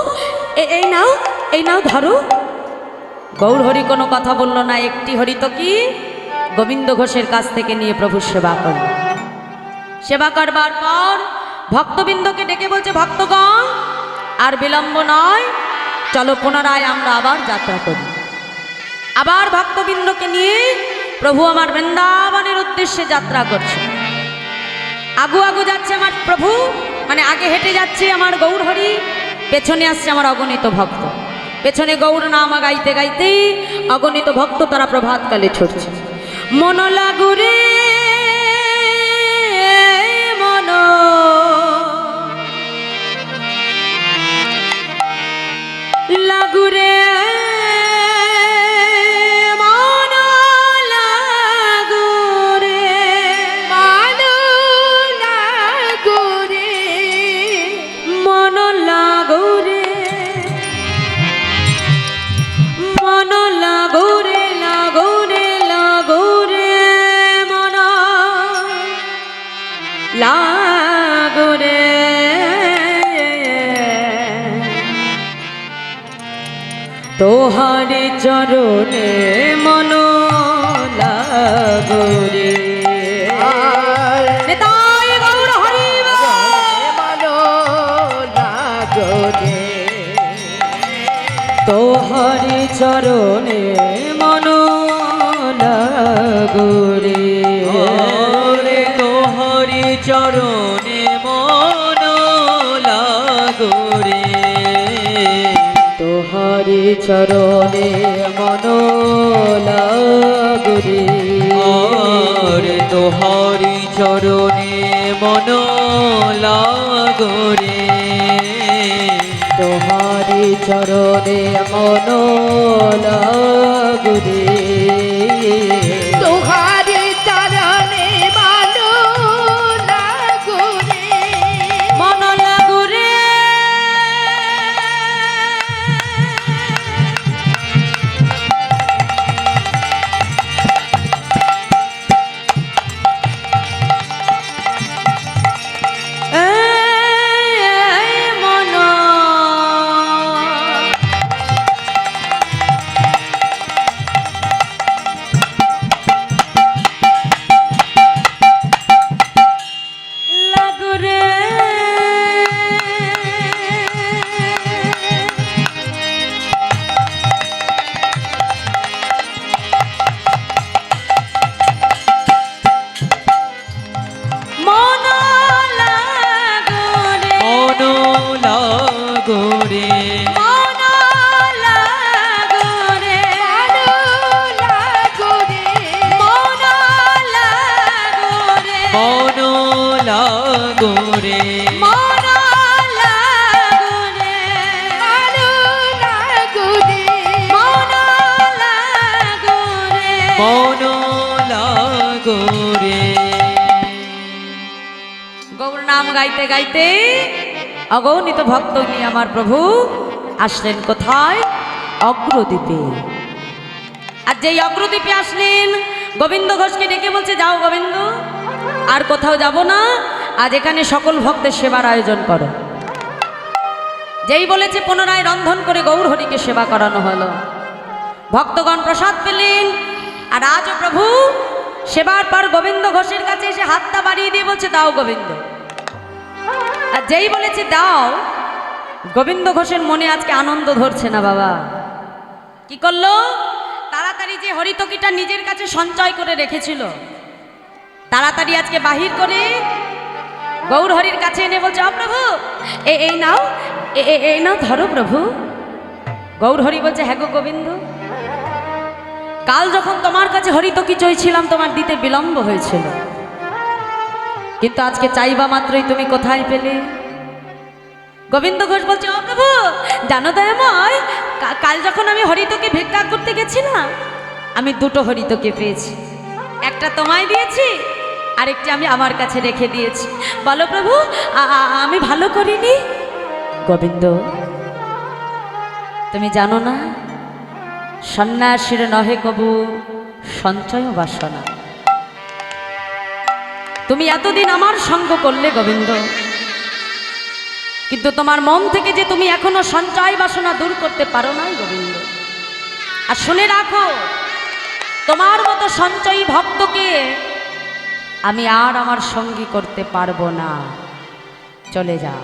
এই নাও, এই নাও ধরো। গৌর হরি কোনো কথা বলল না। একটি হরিতকি গোবিন্দ ঘোষের কাছ থেকে নিয়ে প্রভু সেবা করল। সেবা করবার পর ভক্তবৃন্দকে ডেকে বলছে, ভক্তগণ আর বিলম্ব নয়, চলো পুনরায় আমরা আবার যাত্রা করি। আবার ভক্তবৃন্দকে নিয়ে প্রভু আমার বৃন্দাবনের উদ্দেশ্যে যাত্রা করছে। আগু আগু যাচ্ছে আমার প্রভু, মানে আগে হেঁটে যাচ্ছে আমার গৌর হরি, পেছনে আসছে আমার অগণিত ভক্ত। পেছনে গৌর নাম গাইতে গাইতে অগণিত ভক্ত তারা প্রভাতকালে ছুটছে। মন লাগুরে মন লাগুরে লাগরে তোহারি চরণে মন লাগরে। তাই গৌর হরি মন লাগরে। তোহারি চরণে মন লাগরে। তোহারি গোরে তোহারি চরণে মন লাগরে আরে তোহারি চরণে মন লাগরে তোহারি চরণে মন লাগরে তোহারি চরণে মানো লাগুরে মন লাগুরে মন লাগুরে মন লাগুরে মন লাগরে মন লাগুরে মানো লাগুরে মন লাগুরে মন লাগরে মন লাগুরে মানো লাগুরে মন লাগুরে মন লাগরে গৌর নাম গাইতে গাইতে অগণিত ভক্ত নিয়ে আমার প্রভু আসলেন কোথায়? অগ্রদ্বীপে। আর যেই অগ্রদ্বীপে আসলেন গোবিন্দ ঘোষকে ডেকে বলছে, যাও গোবিন্দ, আর কোথাও যাব না, আজ এখানে সকল ভক্তের সেবার আয়োজন করো। যেই বলেছে পুনরায় রন্ধন করে গৌর হরিকে সেবা করানো হলো। ভক্তগণ প্রসাদ পেলেন। আর আজও প্রভু সেবার পর গোবিন্দ ঘোষের কাছে এসে হাতটা বাড়িয়ে দিয়ে বলছে, দাও গোবিন্দ। আর যেই বলেছে দাও, গোবিন্দ ঘোষের মনে আজকে আনন্দ ধরছে না বাবা। কি করলো? তাড়াতাড়ি যে হরিতকিটা নিজের কাছে সঞ্চয় করে রেখেছিল, তাড়াতাড়ি আজকে বাহির করে গৌর হরির কাছে এনে বলছে, প্রভু এই নাও, এই নাও ধরো প্রভু। গৌর হরি বলছে, হ্যাঁ গো গোবিন্দ, কাল যখন তোমার কাছে হরিতকি চাইছিলাম তোমার দিতে বিলম্ব হয়েছিল, কিন্তু আজকে চাইবা মাত্রই তুমি কোথায় পেলে? গোবিন্দ ঘোষ বলছে, প্রভু জানো দয়াময়, কাল যখন আমি হরিতকি ভিক্ষা করতে গেছিলাম, আমি দুটো হরিতকি পেয়েছি, একটা তোমায় দিয়েছি, আরেকটি আমি আমার কাছে রেখে দিয়েছি। বলো প্রভু, আমি ভালো করিনি? গোবিন্দ, তুমি জানো না, সন্ন্যাসীর নহে কবু সঞ্চয় বাসনা। তুমি এতদিন আমার সঙ্গ করলে গোবিন্দ, কিন্তু তোমার মন থেকে যে তুমি এখনো সঞ্চয় বাসনা দূর করতে পারো নাই গোবিন্দ। আর শুনে রাখো, তোমার মতো সঞ্চয়ী ভক্তকে আমি আর আমার সঙ্গী করতে পারবো না। চলে যাও,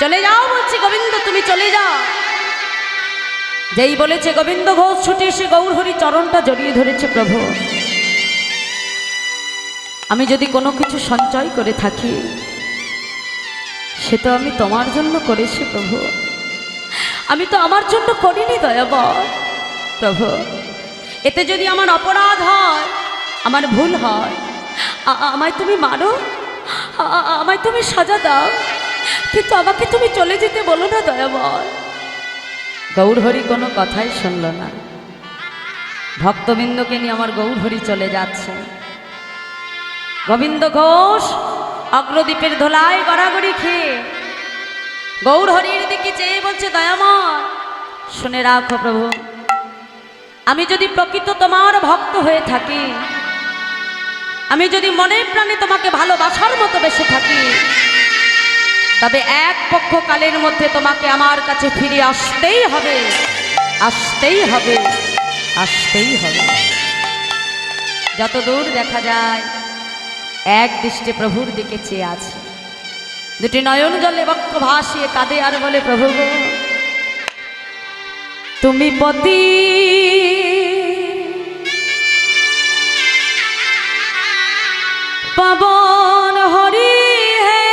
চলে যাও বলছি গোবিন্দ, তুমি চলে যাও। যেই বলেছে গোবিন্দ ঘোষ ছুটে এসে গৌর হরি চরণটা জড়িয়ে ধরেছে, প্রভু আমি যদি কোনো কিছু সঞ্চয় করে থাকি, সে তো আমি তোমার জন্য করেছি প্রভু, আমি তো আমার জন্য করিনি দয়াবর। প্রভু এতে যদি আমার অপরাধ হয়, আমার ভুল হয়, আমায় তুমি মারো, আমায় তুমি সাজা দাও, কিন্তু আমাকে তুমি চলে যেতে বলো না দয়াবর। গৌর হরি কোনো কথাই শুনল না। ভক্তবৃন্দকে নিয়ে আমার গৌর হরি চলে যাচ্ছে। গোবিন্দ ঘোষ অগ্রদ্বীপের ধোলায় গড়াগড়ি খেয়ে গৌর হরির দিকে চেয়ে বলছে, দয়াময় শুনে রাখো প্রভু, আমি যদি প্রকৃত তোমার ভক্ত হয়ে থাকি, আমি যদি মনে প্রাণে তোমাকে ভালোবাসার মতো বেসে থাকি, তবে এক পক্ষ কালের মধ্যে তোমাকে আমার কাছে ফিরে আসতেই হবে, আসতেই হবে, আসতেই হবে। যত দূর দেখা যায় এক দৃষ্টে প্রভুর দিকে চেয়ে আছে, দুটি নয়ন জলে বক্ষ ভাসিয়ে কাঁদে আর বলে, প্রভু গো তুমি পতি পাবন হরি হে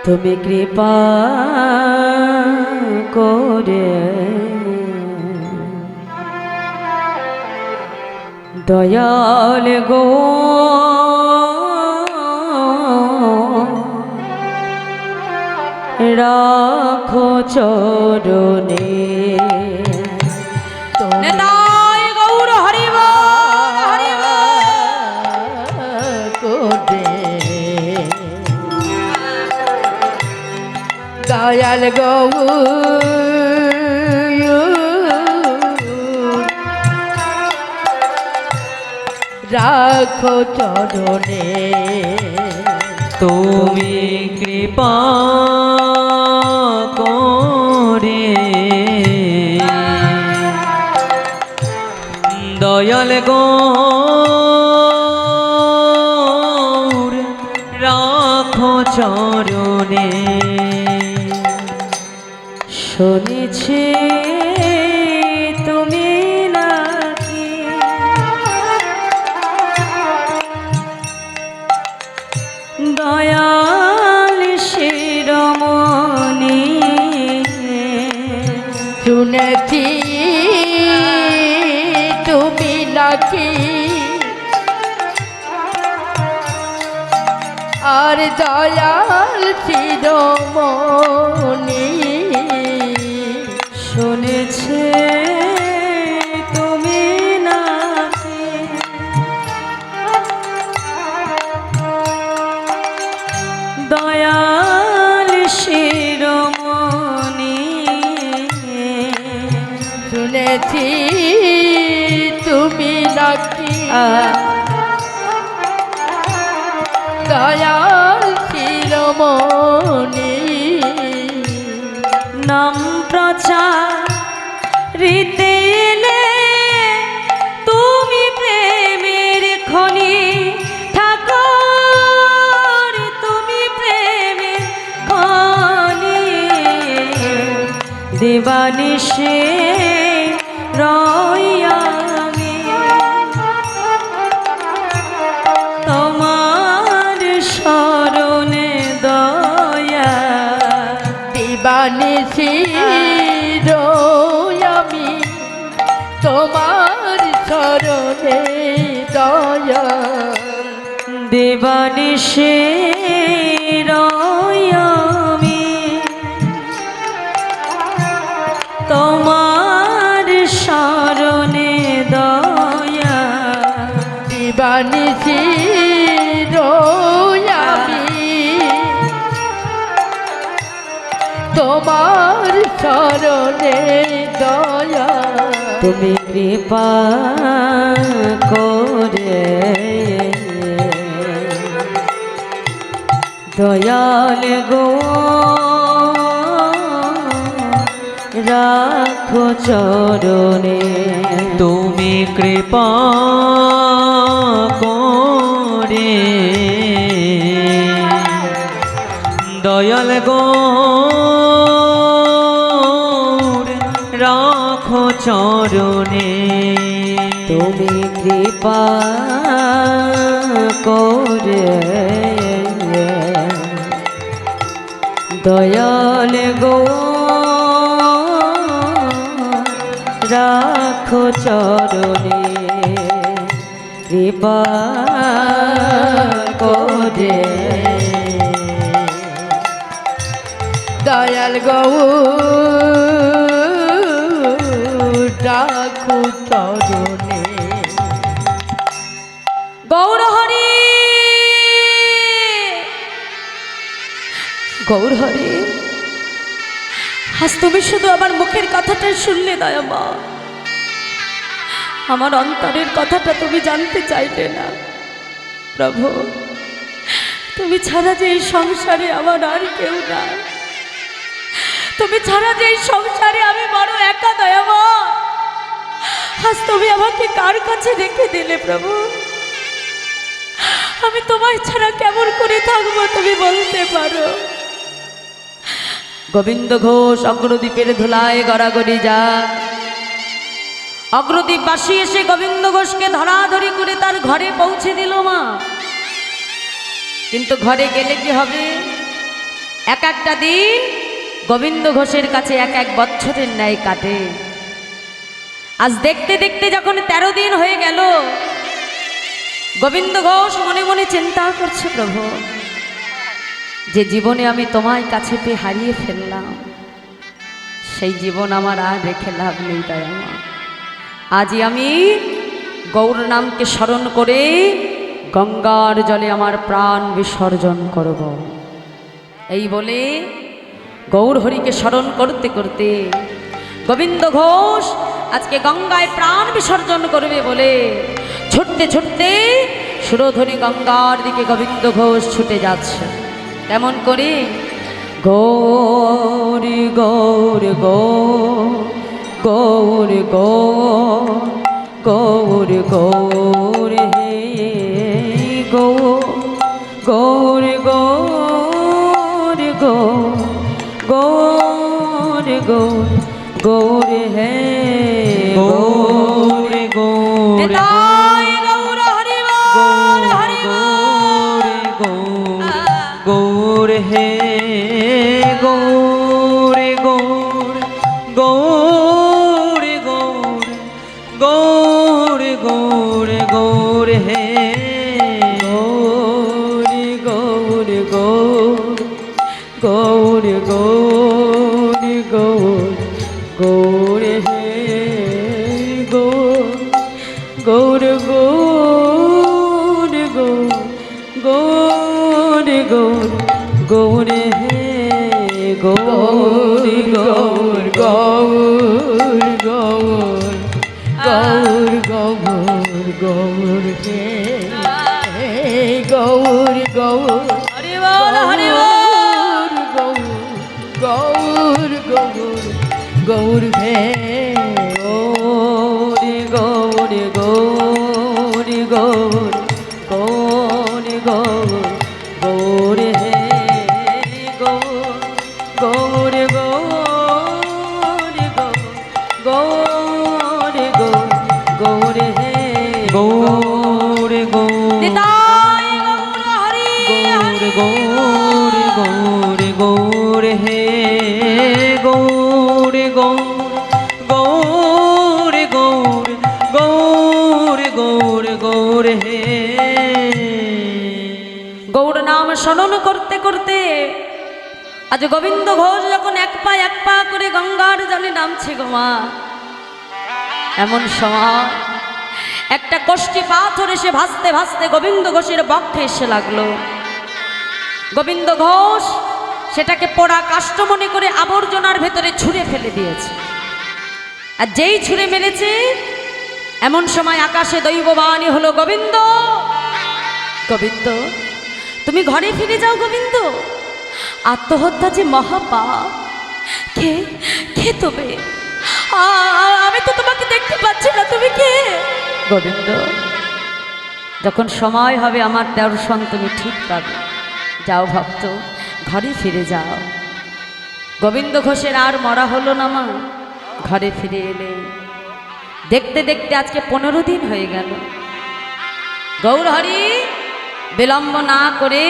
তুমি কৃপা করে দয়াল গো রাখো চরণে। নেতাই গৌর হরিব হরিব করে দয়াল গৌর রাখো চরণে। তুমি কৃপা করে দয়াল গৌর রাখো চরণে। শুনেছি তুমি নাকি দয়াল শিরোমণি, শুনেছি তুমি নাকি আর দয়াল শিরোমণি। শুনেছে তুমি নাকি দয়াল শিরোমণি, শুনেছি তুমি নাকি দয়াল শিরোমণি। নাম প্রচারিতে এলে তুমি প্রেমের খনি ঠাকুর, তুমি প্রেমের খনি দেবানিশে রয়ামি তোমার শরণে দয়া দিবানিশি আমি তোমার শরণে দয়াল। দেবানিশে রয়ামি তোমার শরণে দয়া। দিবানিশি আমি তোমার শরণে দয়া। তুমি কৃপা করে দয়াল গো রাখো চরণে। তুমি কৃপা করে দয়াল গৌর রাখো চরণে। তুমি কৃপা করে দয়াল গো রাখো চরণে। কৃপা করে দয়াল গৌর রাখো চরণে। গৌর হরি গৌর হরি, আজ তুমি শুধু আমার মুখের কথাটা শুনলে দয়ামা, আমার অন্তরের কথাটা তুমি জানতে চাইলে না। প্রভু, তুমি ছাড়া যে এই সংসারে আমার আর কেউ নাই, তুমি ছাড়া যে এই সংসারে আমি বড় একা দয়ামা। আজ তুমি আমাকে কার কাছে রেখে দিলে প্রভু? আমি তোমায় ছাড়া কেমন করে থাকবো তুমি বলতে পারো? গোবিন্দ ঘোষ অগ্রদ্বীপের ধুলায় গড়াগড়ি যা। অগ্রদ্বীপবাসী এসে গোবিন্দ ঘোষকে ধরাধরি করে তার ঘরে পৌঁছে দিল মা। কিন্তু ঘরে গেলে কি হবে? এক একটা দিন গোবিন্দ ঘোষের কাছে এক এক বছরের ন্যায় কাটে। আজ দেখতে দেখতে যখন 13 দিন হয়ে গেল, গোবিন্দ ঘোষ মনে মনে চিন্তা করছে, প্রভু যে জীবনে আমি তোমায় কাছে পেয়ে হারিয়ে ফেললাম, সেই জীবন আমার আর রেখে লাভ নেই। তাই আমার আজই আমি গৌর নামকে স্মরণ করে গঙ্গার জলে আমার প্রাণ বিসর্জন করব। এই বলে গৌর হরিকে স্মরণ করতে করতে গোবিন্দ ঘোষ আজকে গঙ্গায় প্রাণ বিসর্জন করবে বলে ছুটতে ছুটতে সুরধনী গঙ্গার দিকে গোবিন্দ ঘোষ ছুটে যাচ্ছে। কেমন করে? গৌর গৌর গৌর গৌর গৌর গৌর হে গৌর গৌর গৌর গৌর গৌর হে গৌর গৌর নিতাই গৌর হরি বল, হরি বল। গৌর হে গৌর গৌর গৌর গৌর গৌর গৌর হে গৌর গৌর গৌর গৌর গৌর গৌর হে গৌর গৌর গৌর গৌর গৌর হে গৌর গৌর গৌর গৌর গৌর গৌর গৌর হে গৌর গৌর হরি বল, হরি বল। গৌর গৌর গৌর হে গৌর গৌর গৌর গৌর গৌর গৌর গৌর হে গৌর গৌর গৌর গৌর গৌর গৌর হে গৌর গৌর নিতাই গৌর হরি গৌর গৌর গৌর হে গৌর গৌর গৌর গৌর গৌর গৌর হে গৌর নাম স্মরণ করতে করতে আজ গোবিন্দ ঘোষ যখন এক পা করে গঙ্গার জলে নামছে গো মা, এমন সময় একটা কষ্টি পাথর এসে ভাসতে ভাসতে গোবিন্দ ঘোষের বক্ষে এসে লাগলো। গোবিন্দ ঘোষ সেটাকে পোড়া কাষ্ঠ মনে করে আবর্জনার ভেতরে ছুঁড়ে ফেলে দিয়েছে। আর যেই ছুঁড়ে মেরেছে, এমন সময় আকাশে দৈববাণী হলো, গোবিন্দ গোবিন্দ তুমি ঘরে ফিরে যাও। গোবিন্দ, আত্মহত্যা যে মহাপাপ। কে কে তুমি? আমি তো তোমাকে দেখতে পাচ্ছি না, তুমি কে? গোবিন্দ, যখন সময় হবে আমার দর্শন তুমি ঠিক পাবে। যাও ভক্ত, ঘরে ফিরে যাও। গোবিন্দ ঘোষের আর মরা হলো না মা, ঘরে ফিরে এলে। দেখতে দেখতে আজকে 15 দিন হয়ে গেল। গৌর হরি বিলম্ব না করে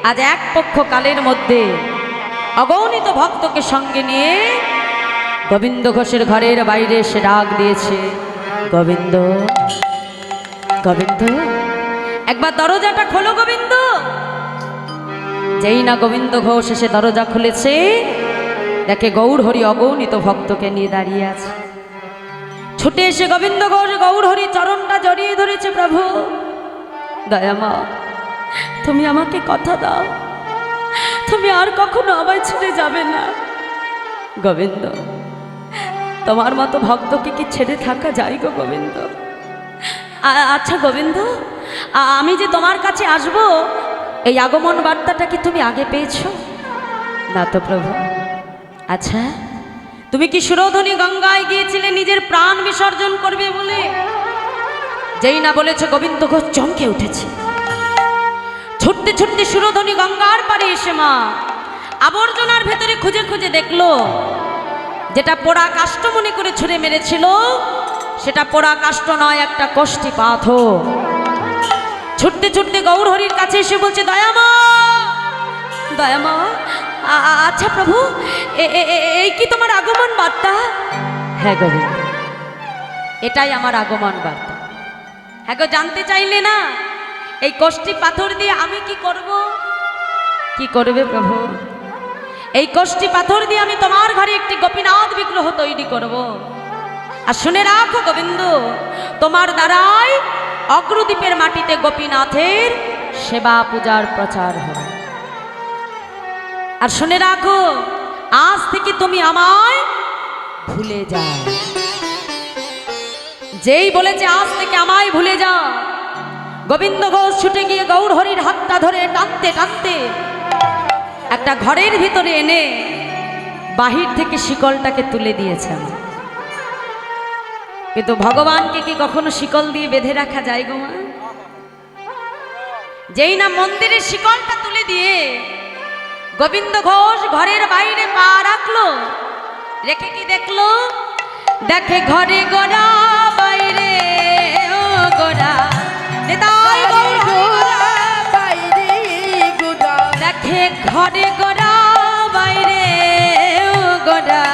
আজ এক পক্ষ কালের মধ্যে অগণিত ভক্তকে সঙ্গে নিয়ে গোবিন্দ ঘোষের ঘরের বাইরে এসে ডাক দিয়েছে, গোবিন্দ গোবিন্দ একবার দরজাটা খোলো গোবিন্দ। যেই না গোবিন্দ ঘোষ এসে দরজা খুলেছে, দেখে গৌর হরি অগণিত ভক্তকে নিয়ে দাঁড়িয়ে আছে। ছুটে এসে গোবিন্দ ঘোষ গৌর হরি চরণটা জড়িয়ে ধরেছে, প্রভু দয়ামা তুমি আমাকে কথা দাও, তুমি আর কখনো আমায় ছেড়ে যাবে না। গোবিন্দ, তোমার মতো ভক্তকে কি ছেড়ে থাকা যায় গো গোবিন্দ? আচ্ছা গোবিন্দ, আমি যে তোমার কাছে আসব, এই আগমন বার্তাটা কি তুমি আগে পেয়েছো? না তো প্রভু। আচ্ছা, তুমি কি সুরধনী গঙ্গায় গিয়েছিলে নিজের প্রাণ বিসর্জন করবে বলে? যেই না বলেছে গোবিন্দ ঘোষ চমকে উঠেছে। ছুটতে ছুটতে সুরধনী গঙ্গার পাড়ে এসে মা আবর্জনার ভেতরে খুঁজে খুঁজে দেখলো, যেটা পোড়া কাষ্ঠ মনে করে ছুঁড়ে মেরেছিল সেটা পোড়া কাষ্ঠ নয়, একটা কষ্টি পাথর। ছুটতে ছুটতে গৌর হরির কাছে এসে বলছে, দয়ামা দয়ামা আচ্ছা প্রভু, এই কি তোমার আগমন বার্তা? হ্যাঁ গোবিন্দ, এটাই আমার আগমন বার্তা। হ্যাঁ গো, জানতে চাইলে না এই কষ্টি পাথর দিয়ে আমি কি করব? কি করবে প্রভু? এই কষ্টি পাথর দিয়ে আমি তোমার ঘরে একটি গোপীনাথ বিগ্রহ তৈরি করব। আর শুনে রাখো গোবিন্দ, তোমার দ্বারাই অগ্রদ্বীপের মাটিতে গোপীনাথের সেবা পূজার প্রচার হবে। আর শুনে রাখো, আজ থেকে তুমি আমায় ভুলে যাও। যেই বলেছে আজ থেকে আমায় ভুলে যাও, গোবিন্দ ঘোষ ছুটে গিয়ে গৌর হরির হাতটা ধরে টানতে টানতে একটা ঘরের ভিতরে এনে বাহির থেকে শিকলটাকে তুলে দিয়েছে আমার। কিন্তু ভগবানকে কি কখনো শিকল দিয়ে বেঁধে রাখা যায় গো মা? যেই না মন্দিরের শিকলটা তুলে দিয়ে গোবিন্দ ঘোষ ঘরের বাইরে পা রাখলো, রেখে কি দেখলো? দেখে ঘরে গোড়া বাইরে ও গোড়া, নিতাই গৌর গোরা বাইরে গোরা, দেখে ঘরে গোড়া বাইরে ও গোড়া।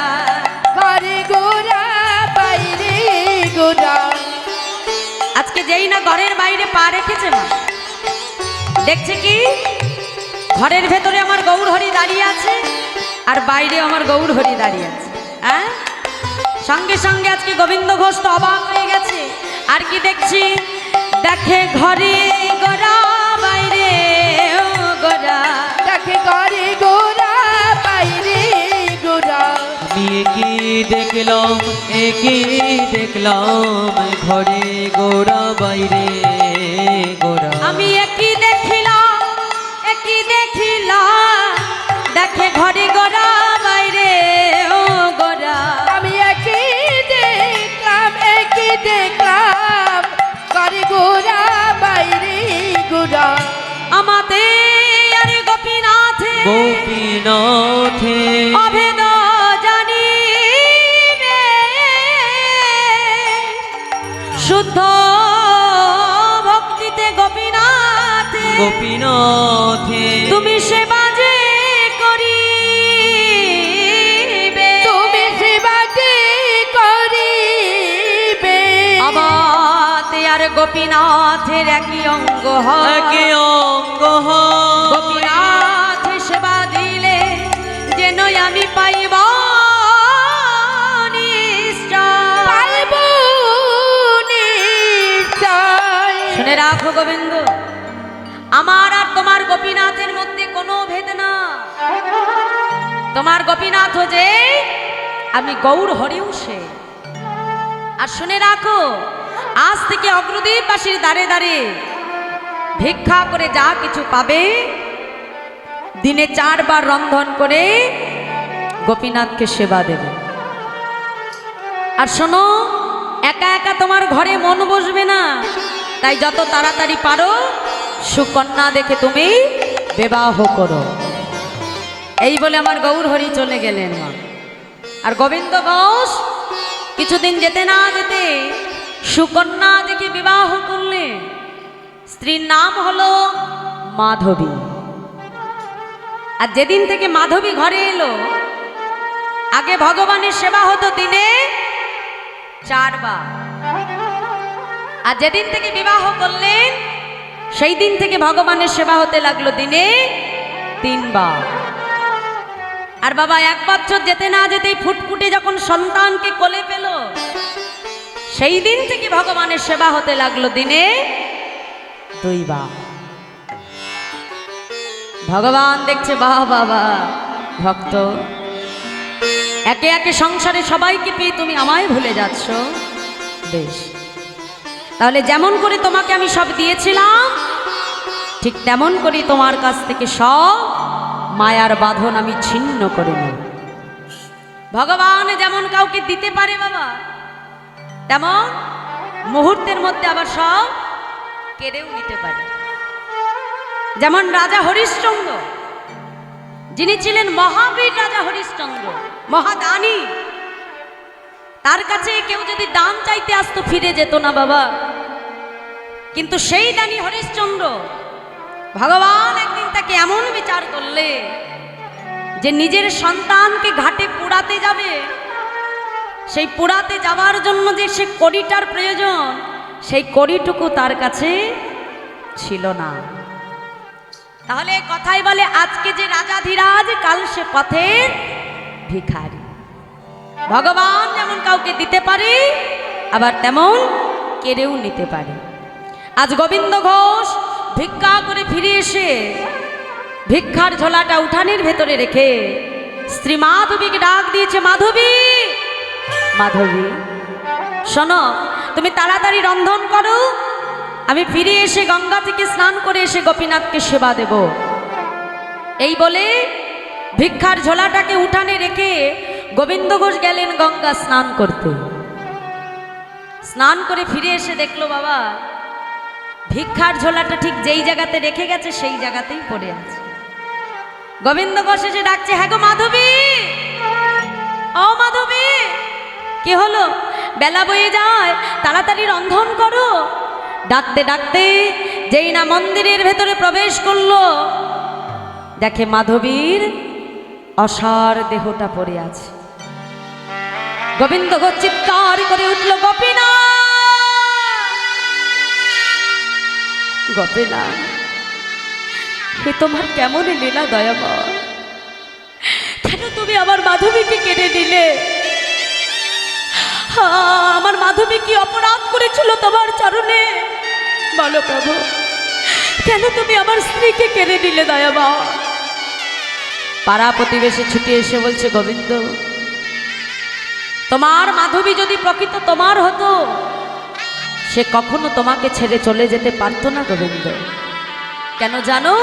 ঘরে গোরা বাইরে গোরা। আজকে যেই না ঘরের বাইরে পা রেখেছে মা, দেখছে কি ঘরের ভেতরে আমার গৌর হরি দাঁড়িয়ে আছে আর বাইরে আমার গৌর হরি দাঁড়িয়ে আছে। হ্যাঁ, সঙ্গে সঙ্গে আজকে গোবিন্দ ঘোষ তো অবাক হয়ে গেছে। আর কি দেখছি? দেখে ঘরে গোরা বাইরে ও গোরা। দেখে ঘরে গোরা বাইরে গোরা। আমি একই দেখলাম, একই দেখলাম, ঘরে গোড়া বাইরে গোড়া। আমি একই দেখিলাম, একই দেখিলাম, দেখে ঘরে গোরা বাইরে ও গোরা। আমি একই দেখলাম, একই দেখলাম, ঘরে গোরা বাইরে গোরা। আমাদের আর গোপীনাথে গোপীনাথে অভেদ জানিবে, শুদ্ধ ভক্তিতে গোপীনাথে গোপীনাথে তুমি সেবা যে করিবে, তুমি সেবাতে করিবে। আমাতে আর গোপীনাথের একই অঙ্গ হয়। একে অঙ্গ হয়। গোপীনাথ সেবা দিলে যেন আমি পাইব নিশ্চয়। পাইব নিশ্চয়। শুনে রাখো গোবিন্দ, আমার আর তোমার গোপীনাথের মধ্যে কোনো ভেদ না। তোমার গোপীনাথ যে, আমি গৌর হরিও সে। আর শুনে রাখো, আজ থেকে অগ্রদ্বীপবাসীর দ্বারে দ্বারে ভিক্ষা করে যা কিছু পাবে, দিনে 4 বার রন্ধন করে গোপীনাথকে সেবা দেবে। আর শোনো, একা একা তোমার ঘরে মন বসবে না, তাই যত তাড়াতাড়ি পারো সুকন্যা দেখে তুমি বিবাহ করো। এই বলে আমার গৌর হরি চলে গেলেন মা। আর গোবিন্দ ঘোষ কিছুদিন যেতে না যেতে সুকন্যা দেখে বিবাহ করলেন। স্ত্রীর নাম হলো মাধবী। আর যেদিন থেকে মাধবী ঘরে এলো, আগে ভগবানের সেবা হতো দিনে 4 বার, আর যেদিন থেকে বিবাহ করলেন সেই দিন থেকে ভগবানের সেবা হতে লাগলো দিনে 3 বার। আর বাবা 1 বছর যেতে না যেতেই ফুটফুটে যখন সন্তানকে কোলে পেল, সেই দিন থেকে ভগবানের সেবা হতে লাগলো দিনে 2 বার। ভগবান দেখছে, বাহ বাবা ভক্ত, একে একে সংসারে সবাইকে পেয়ে তুমি আমায় ভুলে যাচ্ছ। বেশ, তাহলে যেমন করে তোমাকে আমি সব দিয়েছিলাম, ঠিক তেমন করে তোমার কাছ থেকে সব মায়ার বাঁধন আমি ছিন্ন করে নেব। ভগবান যেমন কাউকে দিতে পারে বাবা, তেমন মুহূর্তের মধ্যে আবার সব কেড়েও নিতে পারে। যেমন রাজা হরিশ্চন্দ্র, যিনি ছিলেন মহাবীর রাজা হরিশ্চন্দ্র, মহাদানী, তার কাছে কেউ যদি দান চাইতে আসতো ফিরে যেত না বাবা। কিন্তু সেই দানী হরিশ্চন্দ্র, ভগবান একদিন তাকে এমন বিচার করলে যে নিজের সন্তানকে ঘাটে পোড়াতে যাবে, সেই পোড়াতে যাওয়ার জন্য যে সে কড়িটার প্রয়োজন, সেই কড়িটুকু তার কাছে ছিল না। তাহলে কথাই বলে আজকে যে রাজাধিরাজ, কাল সে পথের ভিখারি। ভগবান যেমন কাউকে দিতে পারে, আবার তেমন কেড়েও নিতে পারে। আজ গোবিন্দ ঘোষ ভিক্ষা করে ফিরে এসে ভিক্ষার ঝোলাটা উঠানের ভেতরে রেখে স্ত্রী মাধবীকে ডাক দিয়েছে, মাধবী, মাধবী শোনো, তুমি তাড়াতাড়ি রন্ধন করো, আমি ফিরে এসে গঙ্গা থেকে স্নান করে এসে গোপীনাথকে সেবা দেব। এই বলে ভিক্ষার ঝোলাটাকে উঠানে রেখে গোবিন্দ ঘোষ গেলেন গঙ্গা স্নান করতে। স্নান করে ফিরে এসে দেখলো বাবা ভিক্ষার ঝোলাটা ঠিক যেই জায়গাতে রেখে গেছে সেই জায়গাতেই পড়ে আছে। গোবিন্দ ঘোষ এসে ডাকছে, হ্যাঁ গো মাধবী, ও মাধবী, কি হলো? বেলা বয়ে যায়, তাড়াতাড়ি রন্ধন করো। ডাকতে ডাকতে যেই না মন্দিরের ভেতরে প্রবেশ করলো, দেখে মাধবীর অসার দেহটা পড়ে আছে। গোবিন্দ ঘোষ চিৎকার করে উঠল, গোপীনাথ, গোপীনাথ, হে তোমার কেমন লীলা দয়াময়, কেন তুমি আমার মাধবীকে কেড়ে নিলে? আমার মাধবী কি অপরাধ করেছিল তোমার চরণে? বলো প্রভু, কেন তুমি আমার স্ত্রীকে কেড়ে নিলে দয়াময়? পাড়া প্রতিবেশী ছুটে এসে বলছে, গোবিন্দ, তোমার মাধবী যদি প্রকৃত তোমার হতো, সে কখনো তোমাকে ছেড়ে চলে যেতে পারতো না গোবিন্দ। কেন জানো?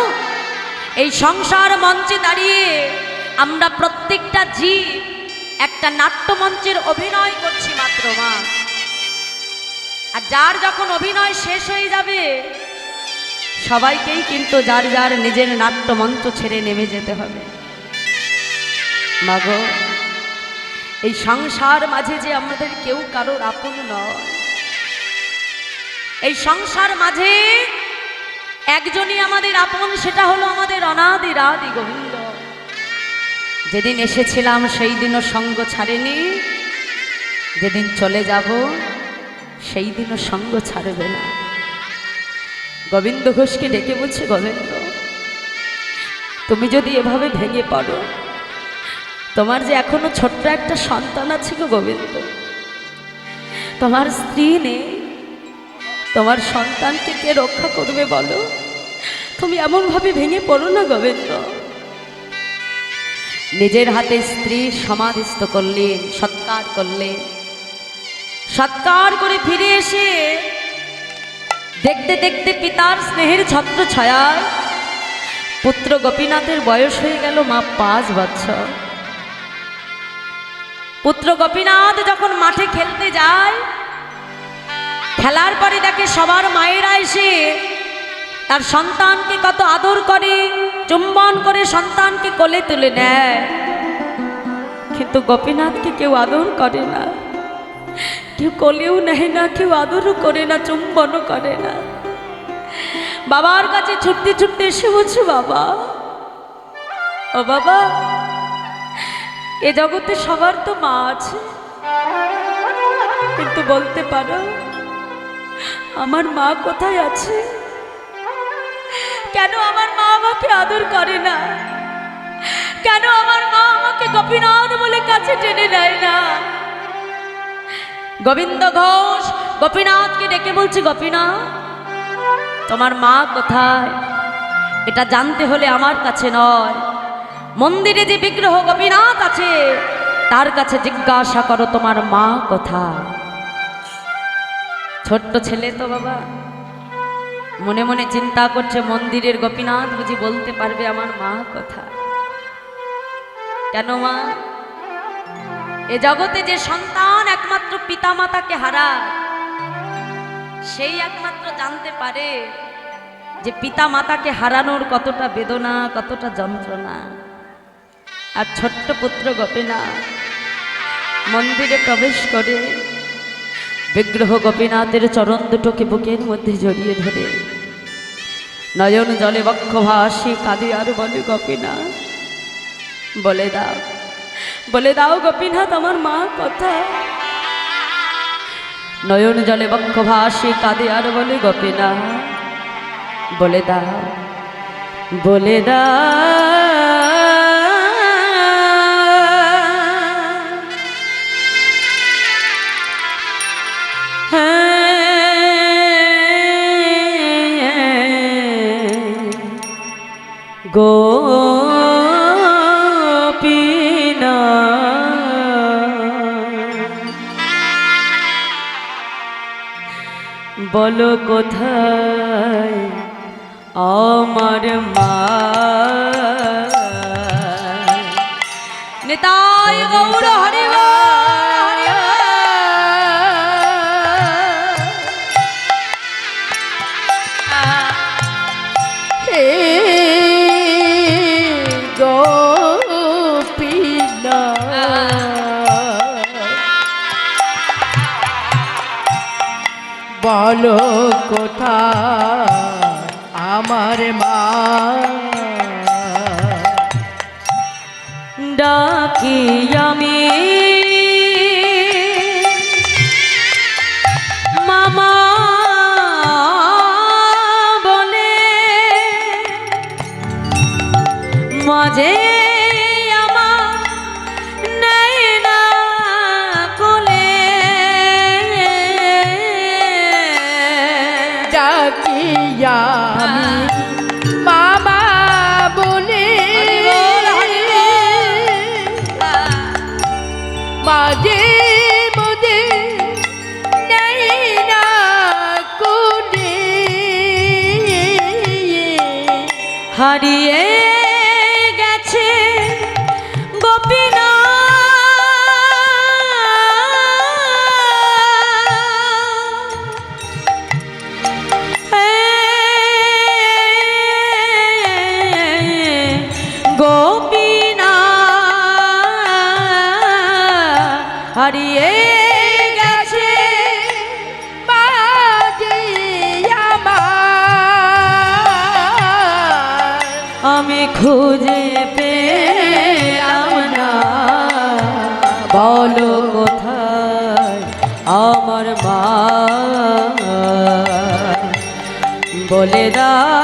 এই সংসার মঞ্চে দাঁড়িয়ে আমরা প্রত্যেকটা জীব একটা নাট্যমঞ্চের অভিনয় করছি মাত্র মা। আর যার যখন অভিনয় শেষ হয়ে যাবে, সবাইকেই কিন্তু যার যার নিজের নাট্যমঞ্চ ছেড়ে নেমে যেতে হবে। মাগো, এই সংসার মাঝে যে আমাদের কেউ কারোর আপন নয়, এই সংসার মাঝে একজনই আমাদের আপন, সেটা হলো আমাদের অনাদি রাদি গোবিন্দ। যেদিন এসেছিলাম সেই দিনও সঙ্গ ছাড়েনি, যেদিন চলে যাব সেই দিনও সঙ্গ ছাড়বে না। গোবিন্দ ঘোষকে ডেকে বলছে, গোবিন্দ, তুমি যদি এভাবে ভেঙে পড়ো, তোমার যে এখনো ছোট্ট একটা সন্তান আছে গো গোবিন্দ, তোমার স্ত্রী নেই, তোমার সন্তানকে কে রক্ষা করবে বলো? তুমি এমনভাবে ভেঙে পড়ো না গোবিন্দ। নিজের হাতে স্ত্রীর সমাধিস্থ করলেন, সৎকার করলেন। সৎকার করে ফিরে এসে দেখতে দেখতে পিতার স্নেহের ছত্র ছায়ায় পুত্র গোপীনাথের বয়স হয়ে গেল মা 5 বছর। পুত্র গোপীনাথ যখন মাঠে খেলতে যায়, খেলার পরে দেখে সবার মায়েরা এসে তার সন্তানকে কত আদর করে, চুম্বন করে সন্তানকে কোলে তুলে নেয়, কিন্তু গোপীনাথকে কেউ আদর করে না, কেউ কোলেও নেয় না, কেউ আদরও করে না, চুম্বনও করে না। বাবার কাছে ছুটতে ছুটতে এসে বলছে, বাবা, ও বাবা, এ জগতে সবার তো মা আছে, কিন্তু বলতে পারো আমার মা কোথায় আছে? কেন আমার মা আমাকে আদর করে না? কেন আমার মা আমাকে গোপীনাথ বলে কাছে টেনে নেয় না? গোবিন্দ ঘোষ গোপীনাথকে ডেকে বলছে, গোপীনাথ, তোমার মা কোথায়? এটা জানতে হলে আমার কাছে নয়, মন্দিরে যে বিগ্রহ গোপীনাথ আছে তার কাছে জিজ্ঞাসা করো তোমার মা কোথায়। ছোট্ট ছেলে তো বাবা, মনে মনে চিন্তা করছে, মন্দিরের গোপীনাথ বুঝি বলতে পারবে আমার মা কোথায়? কেন মা? এ জগতে যে সন্তান একমাত্র পিতা মাতাকে হারায়, সেই একমাত্র জানতে পারে যে পিতা মাতাকে হারানোর কতটা বেদনা, কতটা যন্ত্রণা। আর ছোট্ট পুত্র গোপীনাথ মন্দিরে প্রবেশ করে বিগ্রহ গোপীনাথের চরণ দুটোকে বুকের মধ্যে জড়িয়ে ধরে নয়ন জলে বক্ষ ভাসি কাঁদে আর বলে, গোপীনাথ, বলে দাও গোপীনাথ আমার মা কথা। নয়ন জলে বক্ষ ভাসে কাঁদে আর বলে গোপীনাথ বলে দাও বলে দাও বলো কোথায় আমার মা। নিতাই গৌর হরি বল, হরি বল। হে বলো কোথায় আমার মা। ডাকি আমি মামা বলে, মাঝে আমি মামা বলে মাঝে মধ্যে নেই না কোলে হারিয়ে গেছে গোপীনাথ। হারিয়ে গেছে বাজে আমার, আমি খুঁজে পেলাম না। বলো কোথায় আমার মা। বলে দাও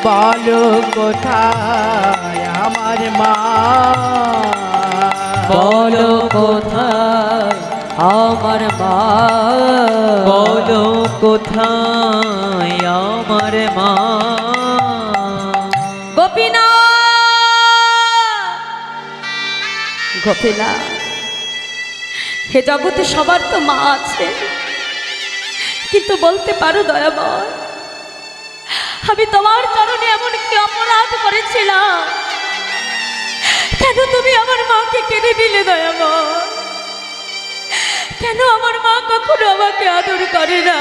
বলো কোথায় আমার মা। বলো কোথায় আমার মা। বলো কোথায় আমার মা। গোপীনাথ, হে জগতে সবার তো মা আছে, কিন্তু বলতে পারো দয়াময় আমি তোমার চরণে এমন কি অপরাধ করেছিলাম, কেন তুমি আমার মাকে কেড়ে নিলে দয়াময়? কেন আমার মা কখনো আমাকে আদর করে না?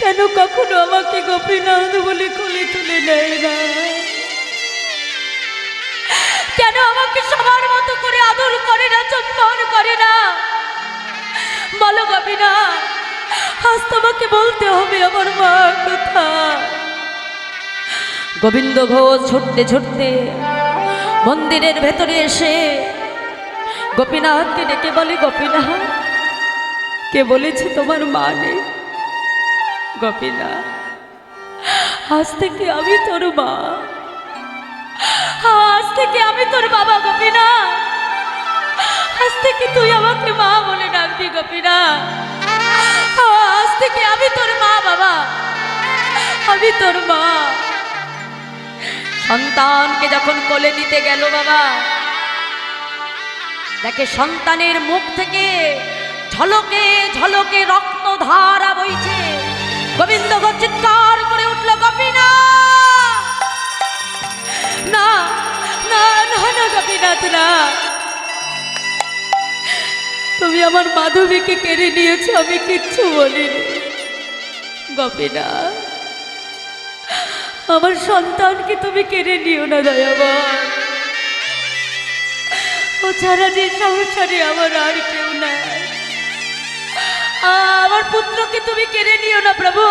কেন কখনো আমাকে গোপীনাথ বলে কোলে তুলে নেয় না? কেন আমাকে সবার মতো করে আদর করে না, চুম্বন করে না? বলো গোপীনাথ, আজ তোমাকে বলতে হবে আমার মা কোথায়। গোবিন্দ ঘোষ ছুটতে ছুটতে মন্দিরের ভেতরে এসে গোপীনাথকে ডেকে বলে, গোপীনাথ, কে বলেছে তোমার মা নেই? গোপীনাথ, আজ থেকে আমি তোর মা, আজ থেকে আমি তোর বাবা। গোপীনাথ, আজ থেকে তুই আমাকে মা বলে ডাকবি। গোপীনাথ, আজ থেকে আমি তোর মা বাবা, আমি তোর মা। সন্তানকে যখন কোলে নিতে গেল বাবা, দেখে সন্তানের মুখ থেকে ঝলকে ঝলকে রক্তধারা বইছে। গোবিন্দ চিৎকার করে উঠল, গোপীনাথ, না না না না গোপীনাথ না, তুমি আমার মাধবীকে কেড়ে নিয়েছো, আমি কিচ্ছু বলিনি। গোপীনাথ, আমার সন্তানকে তুমি কেড়ে নিও না দয়াবান। ও ছাড়া যে সংসারে আমার আর কেউ নাই। আমার পুত্রকে তুমি কেড়ে নিও না প্রভু,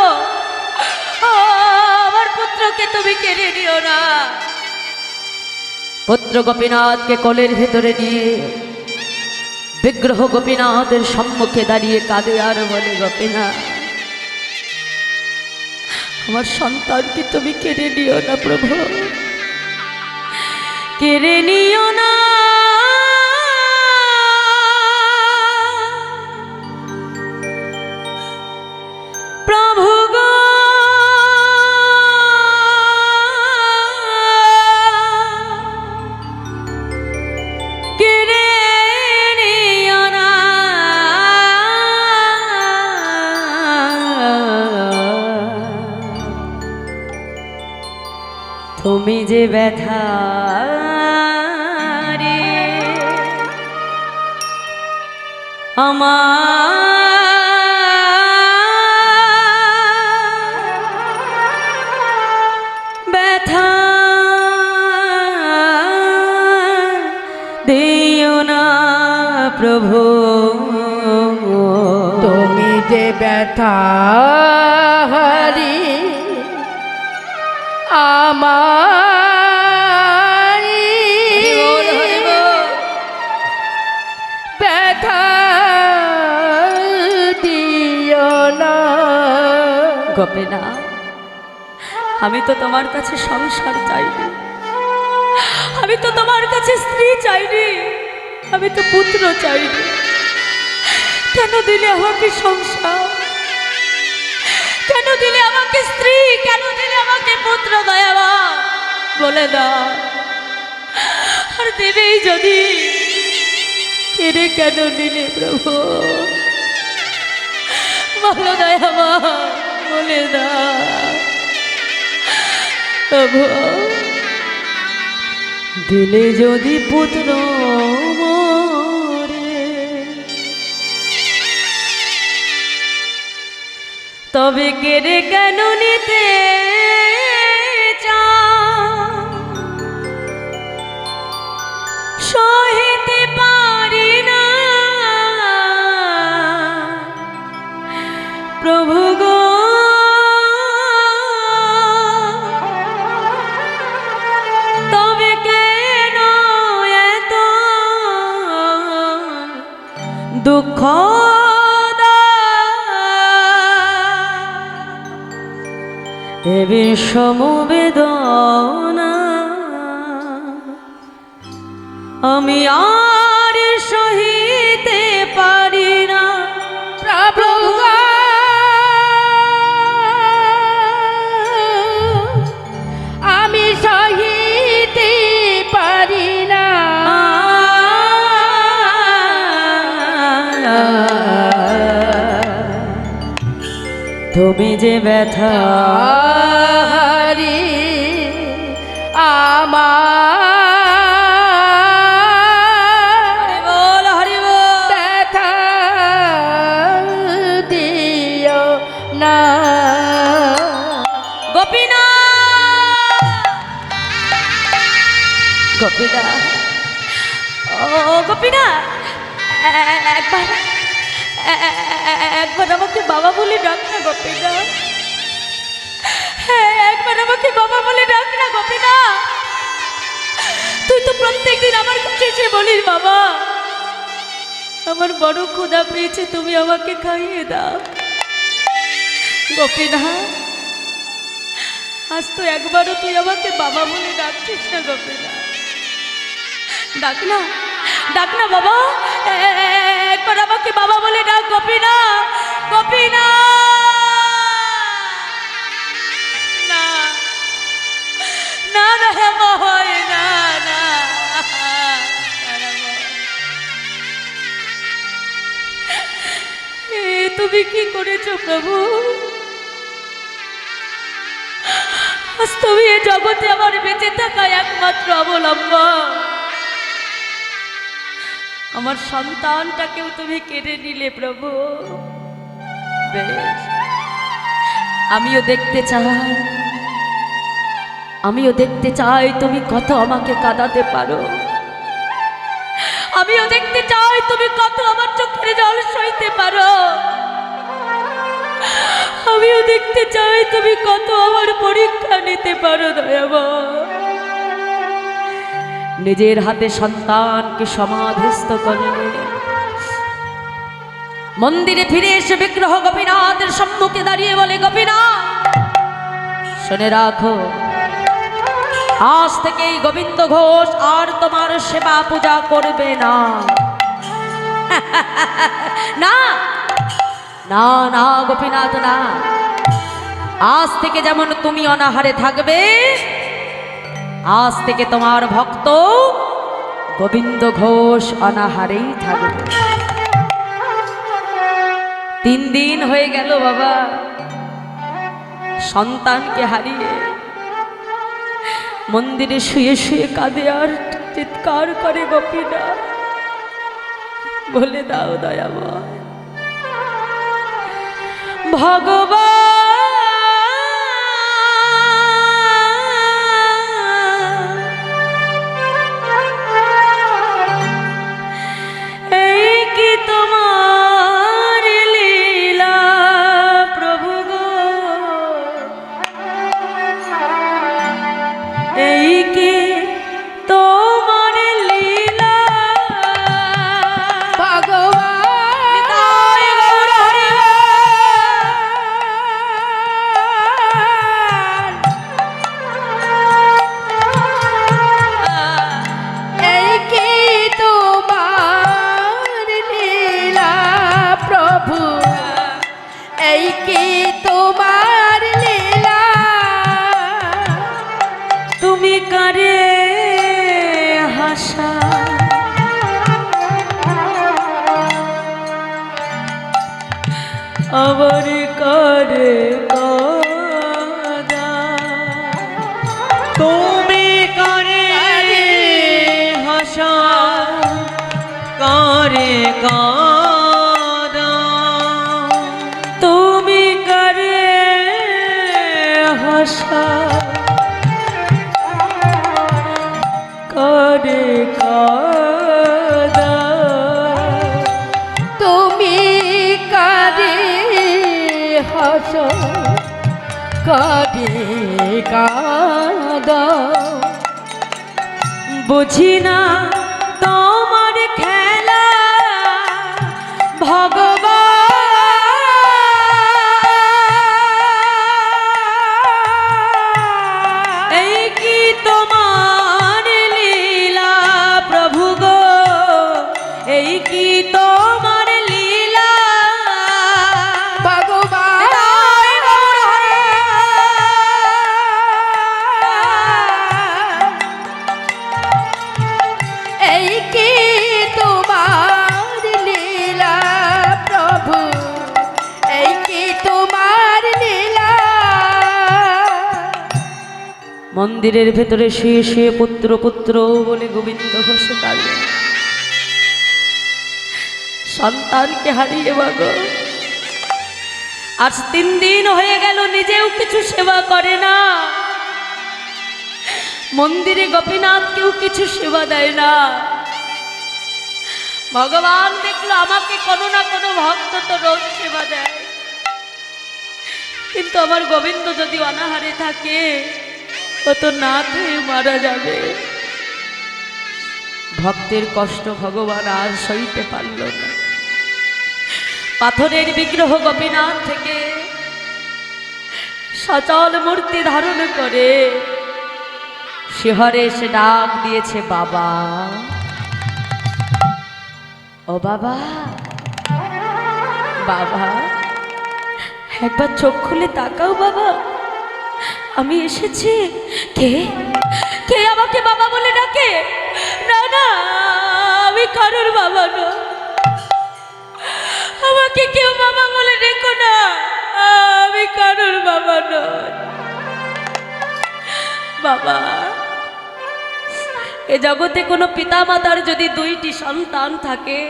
আমার পুত্রকে তুমি কেড়ে নিও না। পুত্র গোপীনাথকে কোলের ভেতরে নিয়ে বিগ্রহ গোপীনাথের সম্মুখে দাঁড়িয়ে কাঁদে আর বলে, গোপীনাথ আমার সন্তানকে তুমি কেড়ে নিও না প্রভু, কেড়ে নিও না। প্রভু গো কেড়ে নিও না। তুমি যে ব্যথা রে আমার ব্যথা দিও না প্রভু, তুমি যে ব্যথা হারি আমার ব্যথা দিও না। গোপীনাথ আমি তো তোমার কাছে সংসার চাইনি, আমি তো তোমার কাছে স্ত্রী চাইনি, আমি তো পুত্র চাইনি। কেন দিলে আমাকে সংসার, কেন দিলে আমাকে স্ত্রী, কেন দিলে আমাকে পুত্র? দয়াবান বলে দাও। আর দেবেই যদি কেড়ে কেন নিলে প্রভু, বলো দয়াবান বলে দাও প্রভু। দিলে যদি পুত্র মোরে, তবে কেড়ে কেন নিতে চাও? সহিতে পারি না প্রভু গো, তবে কেন এত দুঃখ? এ বিষম বেদনা আমি আর সহিতে পারি না প্রভু গো, আমি সহিতে পারি না। তুমি যে ব্যথা হারি আমার ব্যথা দিও না। গোপীনাথ, ও গোপীনাথ, একবার একবার আমাকে বাবা বলে ডাক না গোপীনাথ, একবার আমাকে বাবা বলে ডাক না গোপীনাথ। তুই তো প্রত্যেকদিন আমার কাছে এসে বলিস, বাবা আমার বড় ক্ষুধা পেয়েছে, তুমি আমাকে খাইয়ে দাও। গোপীনাথ আজ তো একবারও তুই আমাকে বাবা বলে ডাকছিস না গোপীনাথ। ডাক না, ডাক না বাবা, একবার আমাকে বাবা বলে ডাক গোপীনাথ। গোপীনাথ না না না হয় না না, তুমি কি করেছো প্রভু? আজ তুমি এ জগতে আমার বেঁচে থাকা একমাত্র অবলম্বন। আমার সন্তানটাকেও তুমি কেড়ে নিলে প্রভু। বেশ, আমিও দেখতে চাই তুমি কত আমাকে কাঁদাতে পারো। আমিও দেখতে চাই তুমি কত আমার চোখের জল সইতে পারো। আমিও দেখতে চাই তুমি কত আমার পরীক্ষা নিতে পারো দয়াময়। নিজের হাতে সন্তানকে সমাধিস্থ করলে মন্দিরে ফিরে এসে বিগ্রহ গোপীনাথের সম্মুখে দাঁড়িয়ে বলে, গোপীনাথ শুনে রাখো, আজ থেকে এই গোবিন্দ ঘোষ আর তোমার সেবা পূজা করবে না। না না না গোপীনাথ না, আজ থেকে যেমন তুমি অনাহারে থাকবে, আজ থেকে তোমার ভক্ত গোবিন্দ ঘোষ অনাহারেই থাকবে। 3 দিন হয়ে গেল বাবা সন্তানকে হারিয়ে, মন্দিরে শুয়ে শুয়ে কাঁদে আর চিৎকার করে, গোপীনাথ বলে দাও দয়াময় ভগবান, এই কি তোমার লীলা প্রভু গো, এই কি তোমার লীলা ভগবান নিতাই গৌর হরি বল। এই কি তোমার লীলা প্রভু, এই কি তোমার লীলা, তুমি কারে হাসা আবার কারে কাঁদা, তুমি করে হাসা করে কাঁদা, তুমি কারে হাসা কারে কাঁদা, তুমি কারে হাসো কারে কাঁদো, বুঝি না তোমার খেলা ভগবান, এই কি তোমার লীলা প্রভু গো, এই কি তোমার লীলা ভগবান নিতাই গৌর হরি বল। এই কি তোমার লীলা প্রভু, এই কি তোমার লীলা, মন্দিরের ভেতরে শুয়ে শুয়ে পুত্র পুত্র বলে গোবিন্দ ঘোষ কাঁদে, সন্তানকে হারিয়ে বাগো। আজ 3 দিন হয়ে গেল নিজেও কিছু সেবা করে না, মন্দিরে গোপীনাথকেও কিছু সেবা দেয় না। ভগবান দেখলো আমাকে কোনো না কোনো ভক্ত তো রোজ সেবা দেয়, কিন্তু আমার গোবিন্দ যদি অনাহারে থাকে ও তো না খেয়ে মারা যাবে। ভক্তের কষ্ট ভগবান আর সইতে পারল না, পাথরের বিগ্রহ গোপীনাথ থেকে সচল মূর্তি ধারণ করে শিহরে এসে ডাক দিয়েছে, বাবা ও বাবা, বাবা একবার চোখ খুলে তাকাও বাবা, আমি এসেছি। কে কে আমাকে বাবা বলে ডাকে? না না, আমি কারোর বাবা না, আমাকে কেউ বাবা বলে ডেকো না, আমি কারোর বাবা নই। বাবা, এ জগতে কোনো পিতা মাতার যদি 2টি সন্তান থাকে,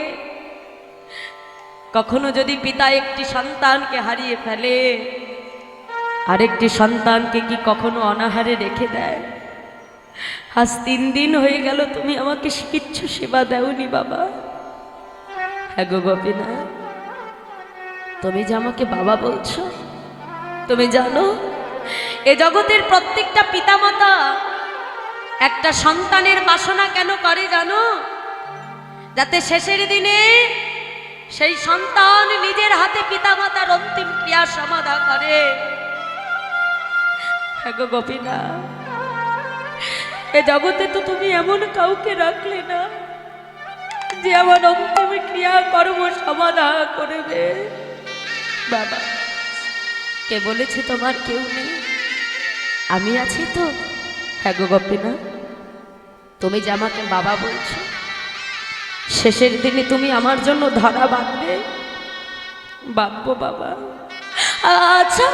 কখনো যদি পিতা একটি সন্তানকে হারিয়ে ফেলে, আরেকটি সন্তানকে কি কখনো অনাহারে রেখে দেয়? আজ 3 দিন হয়ে গেল তুমি আমাকে কিচ্ছু সেবা দাওনি বাবা। হ্যাঁ গো গোপীনা, তুমি যে আমাকে বাবা বলছো, তুমি জানো এ জগতের প্রত্যেকটা পিতামাতা একটা সন্তানের বাসনা কেন করে জানো? যাতে শেষের দিনে সেই সন্তান নিজের হাতে পিতামাতার অন্তিম ক্রিয়া সমাধা করে। হ্যাঁ গো গোপীনা, এ জগতে তো তুমি এমন কাউকে রাখলে না যে আমার অন্তিম ক্রিয়া কর্ম সমাধা করবে। বাবা, কে বলেছে তোমার কেউ নেই? আমি আছি তো। হ্যাঁ গো গোপীনা, তুমি যে আমাকে বাবা বলছো, শেষের দিনে তুমি আমার জন্য ধরা বাঁধবে। বাঁধবো বাবা। আচ্ছা,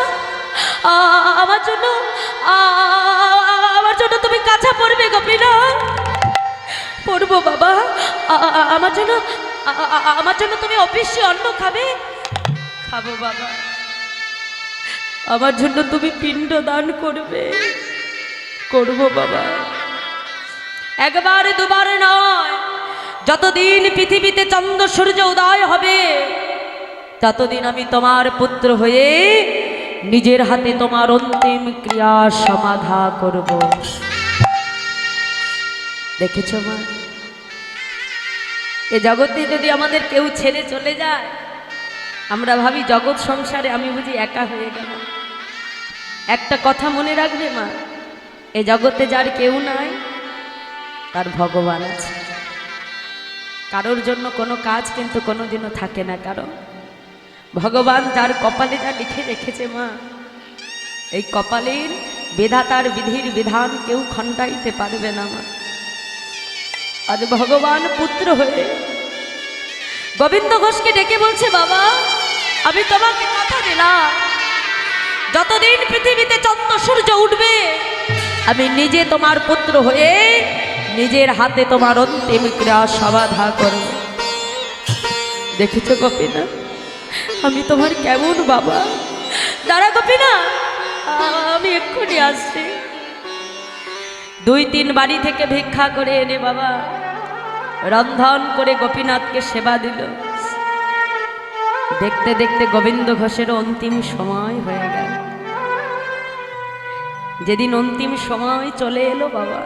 আমার জন্য তুমি কাঁচা পড়বে গোপীনা? পড়বো বাবা। আমার জন্য তুমি অবশ্যই অন্ন খাবে? খাবো বাবা। আমার জন্য তুমি পিণ্ড দান করবে? করবো বাবা। একবার দুবার নয়, যতদিন পৃথিবীতে চন্দ্র সূর্য উদয় হবে ততদিন আমি তোমার পুত্র হয়ে নিজের হাতে তোমার অন্তিম ক্রিয়া সমাধা করব। দেখেছ মা, এ জগতে যদি আমাদের কেউ ছেড়ে চলে যায়, আমরা ভাবি জগৎ সংসারে আমি বুঝি একা হয়ে গেল। একটা কথা মনে রাখবে মা, এ জগতে যার কেউ নাই তার ভগবান আছে। কারোর জন্য কোনো কাজ কিন্তু কোনোদিনও থাকে না, কারণ ভগবান যার কপালে যা লিখে রেখেছে মা, এই কপালের বিধাতার বিধির বিধান কেউ খণ্ডাইতে পারবে না মা। আজ ভগবান পুত্র হয়ে গোবিন্দ ঘোষকে ডেকে বলছে, বাবা আমি তোমাকে কথা দিলাম, যতদিন পৃথিবীতে চন্দ্র সূর্য উঠবে আমি নিজে তোমার পুত্র হয়ে নিজের হাতে তোমার অন্তিম ক্রিয়া সমাধা করব। দেখেছো গোপীনা, আমি তোমার কেমন বাবা? দাঁড়া গোপীনা, আমি এক্ষুনি আসছি। 2-3 বাড়ি থেকে ভিক্ষা করে এনে বাবা রন্ধন করে গোপীনাথকে সেবা দিল। দেখতে দেখতে গোবিন্দ ঘোষের অন্তিম সময় হয়ে গেল। যেদিন অন্তিম সময় চলে এলো বাবা,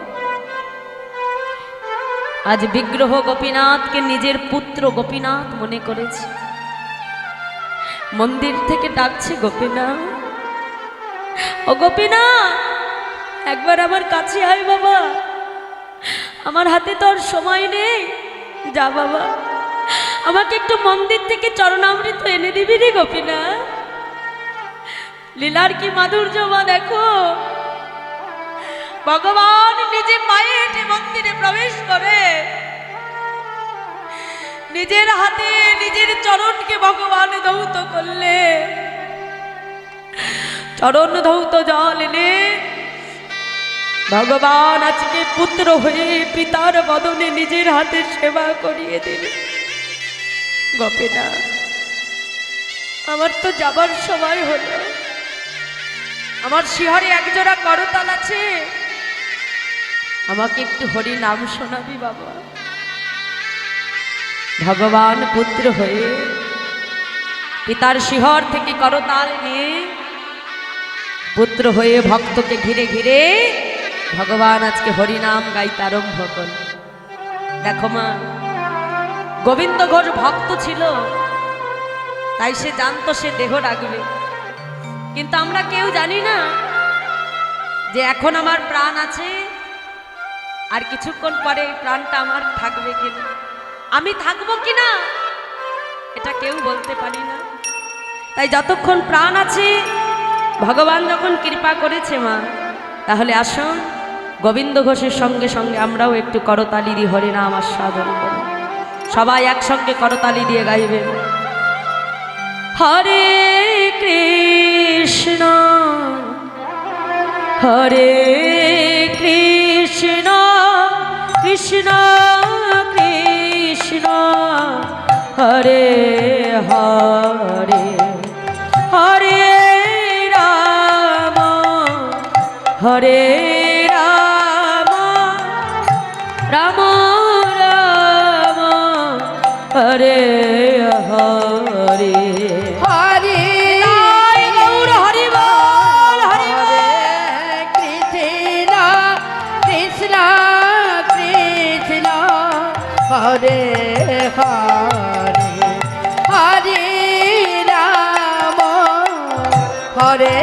আজ বিগ্রহ গোপীনাথকে নিজের পুত্র গোপীনাথ মনে করেছে। মন্দির থেকে ডাকছে, গোপীনাথ, ও গোপীনাথ, একবার আমার কাছে আয় বাবা, আমার হাতে তো আর সময় নেই। যা বাবা, আমাকে একটু মন্দির থেকে চরণামৃত এনে দিবি রে গোপীনাথ। লীলার কি মাধুর্য মা, দেখো ভগবান নিজে পায়ে হেঁটে মন্দিরে প্রবেশ করে, নিজের হাতে নিজের চরণকে ভগবান ধৌত করলে, চরণ ধৌত জল এনে ভগবান আজকে পুত্র হয়ে পিতার বদনে নিজের হাতে সেবা করিয়ে দিল। গোপীনাথ, আমার তো যাবার সময় হলো। আমার শিহরে একজোড়া করতাল আছে, আমাকে একটু হরি নাম শোনাবি বাবা? ভগবান পুত্র হয়ে পিতার শিহর থেকে করতাল নিয়ে পুত্র হয়ে ভক্তকে ঘিরে ঘিরে ভগবান আজকে হরিনাম গাইতে আরম্ভ করল। দেখো মা, গোবিন্দ ঘোষ ভক্ত ছিল, তাই সে জানতো সে দেহ রাখবে, কিন্তু আমরা কেউ জানি না যে এখন আমার প্রাণ আছে, আর কিছুক্ষণ পরে এই প্রাণটা আমার থাকবে কিনা, আমি থাকবো কিনা, এটা কেউ বলতে পারি না। তাই যতক্ষণ প্রাণ আছে, ভগবান যখন কৃপা করেছে মা, তাহলে আসুন গোবিন্দ ঘোষের সঙ্গে সঙ্গে আমরাও একটু করতালি দিয়ে হরিনাম আস্বাদন করি। সবাই একসঙ্গে করতালি দিয়ে গাইবেন, হরে কৃষ্ণ হরে কৃষ্ণ কৃষ্ণ কৃষ্ণ হরে হরে হরে রাম হরে রাম হরে হরে হরে তাই গৌর হরি বল, হরি বল। হরে কৃষ্ণ কৃষ্ণ কৃষ্ণ হরে হরে হরে রাম হরে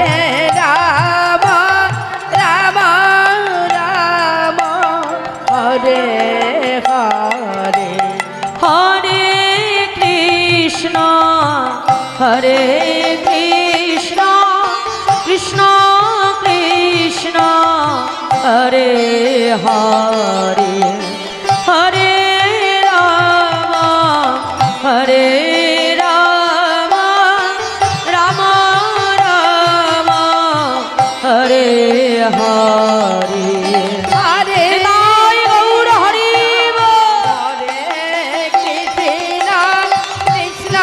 রাম রাম রাম হরে হরে হরে কৃষ্ণ হরে কৃষ্ণ কৃষ্ণ কৃষ্ণ হরে হরে হরে রাম হরে রাম রাম রাম হরে হরে হরে তাই গৌর হরি বল। হরে কৃষ্ণ কৃষ্ণ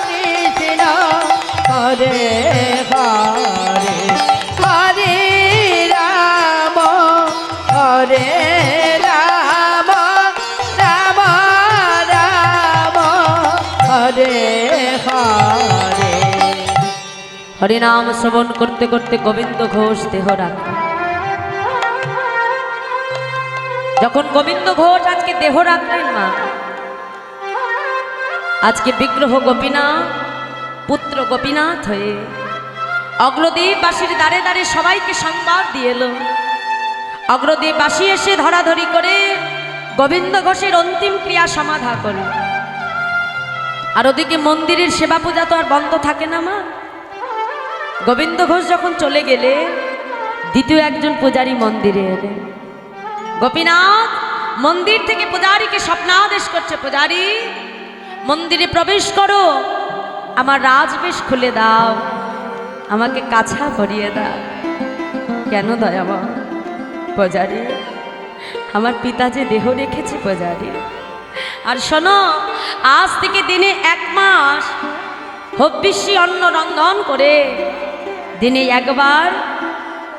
কৃষ্ণ হরে হরে হরে রাম হরে রাম রাম রাম হরে হরে হরিনাম শ্রবণ করতে করতে গোবিন্দ ঘোষ দেহ রাখলেন। যখন গোবিন্দ ঘোষ আজকে দেহ রাখলেন মা, আজকে বিগ্রহ গোপীনাথ পুত্র গোপীনাথ হয়ে অগ্রদ্বীপবাসীর দ্বারে দ্বারে সবাইকে সংবাদ দিয়ে এলো। অগ্রদ্বীপবাসী এসে ধরাধরি করে গোবিন্দ ঘোষের অন্তিম ক্রিয়া সমাধা করল। আর ওদিকে মন্দিরের সেবা পূজা তো আর বন্ধ থাকে না মা। গোবিন্দ ঘোষ যখন চলে গেলে দ্বিতীয় একজন পূজারী মন্দিরে এলেন। গোপীনাথ মন্দির থেকে পূজারীকে স্বপ্নাদেশ করছে, পূজারী মন্দিরে প্রবেশ করো, আমার রাজবেশ খুলে দাও, আমাকে কাছা পরিয়ে দাও। কেন দয়ামা? পূজারী, আমার পিতা যে দেহ রেখেছে পূজারী। আর শোনো, আজ থেকে দিনে 1 মাস হব্বিষ্যি অন্ন রন্ধন করে দিনে একবার